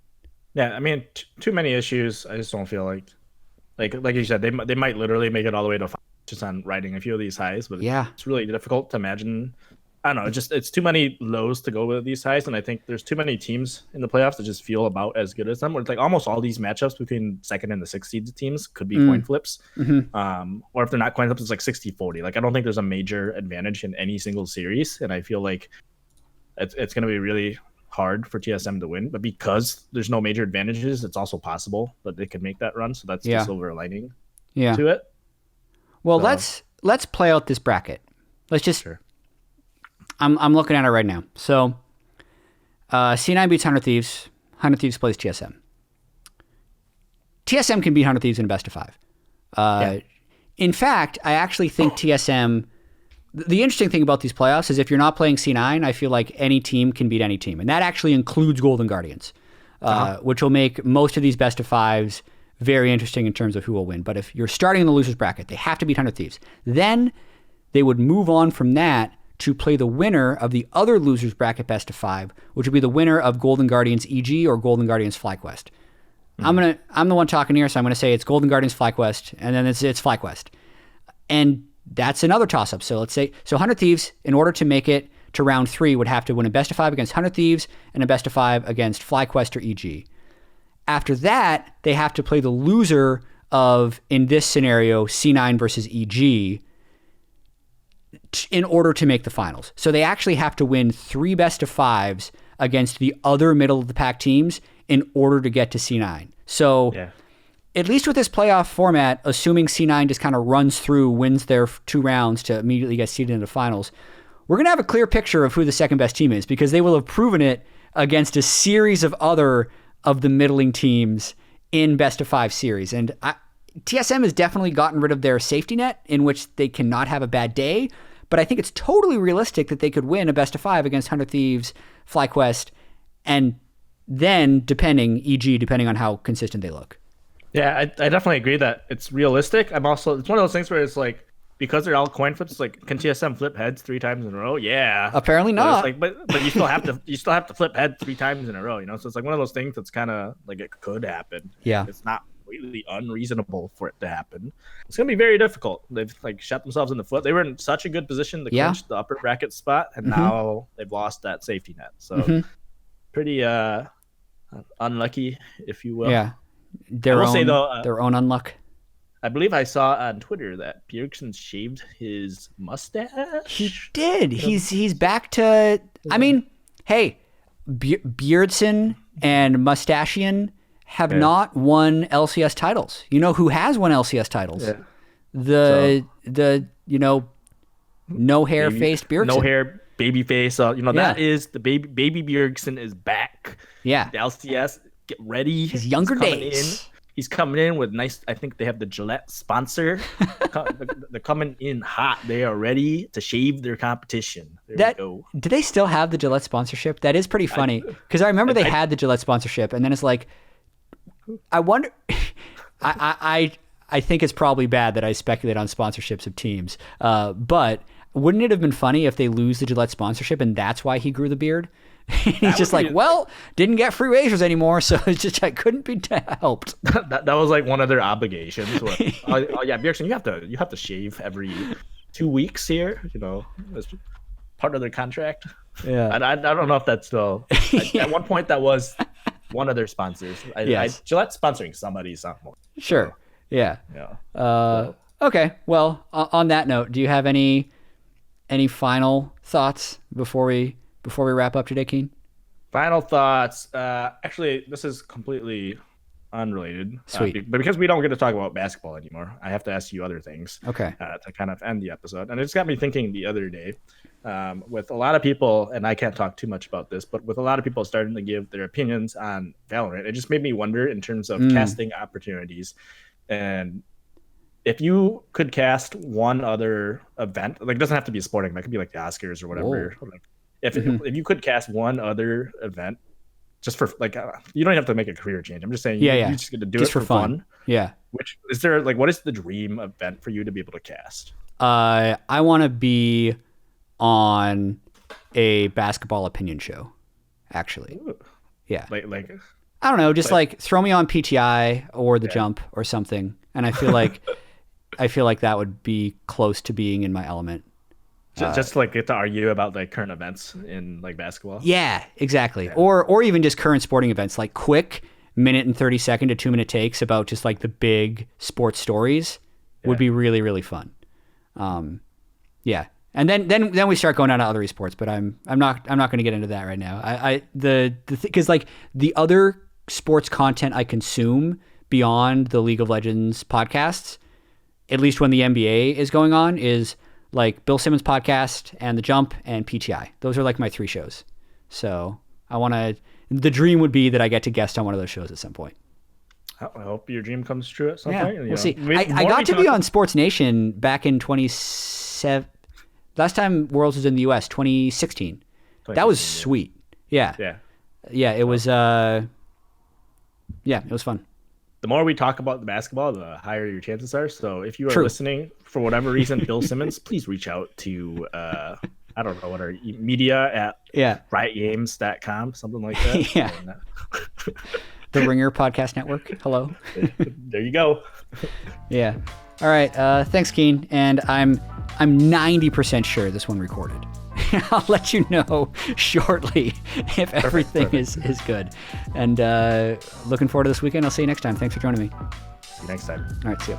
S2: Yeah, I mean, too many issues. I just don't feel like you said, they might literally make it all the way to 5 just on riding a few of these highs, but it's really difficult to imagine. I don't know, it's too many lows to go with these highs, and I think there's too many teams in the playoffs that just feel about as good as them. Where it's like almost all these matchups between second and the 6th seed teams could be coin flips. Or if they're not coin flips, it's like 60-40. Like I don't think there's a major advantage in any single series, and I feel like it's going to be really hard for TSM to win. But because there's no major advantages, it's also possible that they could make that run. So that's the silver lining to it.
S1: Well, let's play out this bracket. Let's just. Sure. I'm looking at it right now. So, C9 beats 100 Thieves. 100 Thieves plays TSM. TSM can beat 100 Thieves in a best of 5. In fact, I actually think TSM... The interesting thing about these playoffs is if you're not playing C9, I feel like any team can beat any team. And that actually includes Golden Guardians, which will make most of these best of 5s very interesting in terms of who will win. But if you're starting in the loser's bracket, they have to beat 100 Thieves. Then they would move on from that to play the winner of the other loser's bracket best of 5, which would be the winner of Golden Guardians EG or Golden Guardians FlyQuest. I'm the one talking here, so I'm gonna say it's Golden Guardians FlyQuest, and then it's FlyQuest, and that's another toss-up. So let's say 100 Thieves, in order to make it to round 3, would have to win a best of 5 against 100 Thieves and a best of 5 against FlyQuest or EG. After that, they have to play the loser of, in this scenario, C9 versus EG, in order to make the finals. So they actually have to win 3 best of 5s against the other middle of the pack teams in order to get to C9. So at least with this playoff format, assuming C9 just kind of runs through, wins their 2 rounds to immediately get seeded into the finals, we're going to have a clear picture of who the second best team is, because they will have proven it against a series of other of the middling teams in best of 5 series. And TSM has definitely gotten rid of their safety net in which they cannot have a bad day, but I think it's totally realistic that they could win a best of 5 against 100 Thieves, FlyQuest, and then depending on how consistent they look.
S2: Yeah, I definitely agree that it's realistic. it's one of those things where it's like, because they're all coin flips, it's like, can TSM flip heads 3 times in a row? Yeah.
S1: Apparently not.
S2: But you still have to flip head 3 times in a row, So it's like one of those things that's kind of like it could happen.
S1: Yeah.
S2: It's not really unreasonable for it to happen. It's gonna be very difficult. They've shot themselves in the foot. They were in such a good position to clinch the upper bracket spot, and now they've lost that safety net. So pretty unlucky, if you will.
S1: Yeah, their own unluck.
S2: I believe I saw on Twitter that Bjergsen shaved his mustache.
S1: He did. He's back to. I mean, hey, Bjergsen and Mustachian have not won LCS titles. You know who has won LCS titles? Yeah. The no hair faced Bjergsen.
S2: No hair baby face. That is the baby Bjergsen is back.
S1: Yeah.
S2: The LCS, get ready.
S1: His younger days.
S2: He's coming in with nice. I think they have the Gillette sponsor. They're coming in hot. They are ready to shave their competition. There we go.
S1: Do they still have the Gillette sponsorship? That is pretty funny, because I remember they had the Gillette sponsorship, and then it's like, I wonder. I I think it's probably bad that I speculate on sponsorships of teams. But wouldn't it have been funny if they lose the Gillette sponsorship and that's why he grew the beard? He's just like, well, didn't get free razors anymore, so it's just I couldn't be helped.
S2: that was like one of their obligations. Where, oh yeah, Bjergsen, you have to shave every 2 weeks here. You know, as part of their contract.
S1: Yeah,
S2: and I don't know if that's still. At one point, that was one of their sponsors. Gillette's sponsoring somebody something.
S1: Sure. Yeah.
S2: Yeah.
S1: Okay. Well, on that note, do you have any final thoughts before we wrap up today, Kien?
S2: Final thoughts. Actually, this is completely unrelated.
S1: Sweet.
S2: But because we don't get to talk about basketball anymore, I have to ask you other things.
S1: Okay.
S2: To kind of end the episode. And it just got me thinking the other day, with a lot of people, and I can't talk too much about this, but with a lot of people starting to give their opinions on Valorant, it just made me wonder in terms of casting opportunities. And if you could cast one other event, like it doesn't have to be a sporting, that could be like the Oscars or whatever. Like, if you could cast one other event, just for like, you don't have to make a career change. I'm just saying, you just get to do just it for fun.
S1: Yeah.
S2: Which is there like, what is the dream event for you to be able to cast?
S1: I want to be on a basketball opinion show, actually.
S2: Ooh.
S1: Yeah.
S2: Like
S1: I don't know, just like throw me on PTI or the Jump or something, and I feel like that would be close to being in my element.
S2: Just like get to argue about like current events in like basketball.
S1: Yeah, exactly. Yeah. Or even just current sporting events, like quick 1:30 to 2 minute takes about just like the big sports stories would be really, really fun. Yeah. And then we start going down to other esports, but I'm not going to get into that right now. Because like the other sports content I consume beyond the League of Legends podcasts, at least when the NBA is going on, is like Bill Simmons podcast and the Jump and PTI. Those are like my 3 shows. So the dream would be that I get to guest on one of those shows at some point.
S2: I hope your dream comes true at some point.
S1: We'll see. I got to be on Sports Nation back in 2017. Last time Worlds was in the US, 2016. That was sweet. Yeah. It was. It was fun.
S2: The more we talk about the basketball, the higher your chances are. So if you are listening for whatever reason, Bill Simmons, please reach out to I don't know what our media at riotgames.com, something like that.
S1: Yeah. The Ringer Podcast Network. Hello.
S2: There you go.
S1: Yeah. All right. Thanks, Kien. And I'm 90% sure this one recorded. I'll let you know shortly if everything is good. And looking forward to this weekend. I'll see you next time. Thanks for joining me.
S2: See you next time.
S1: All right. See you.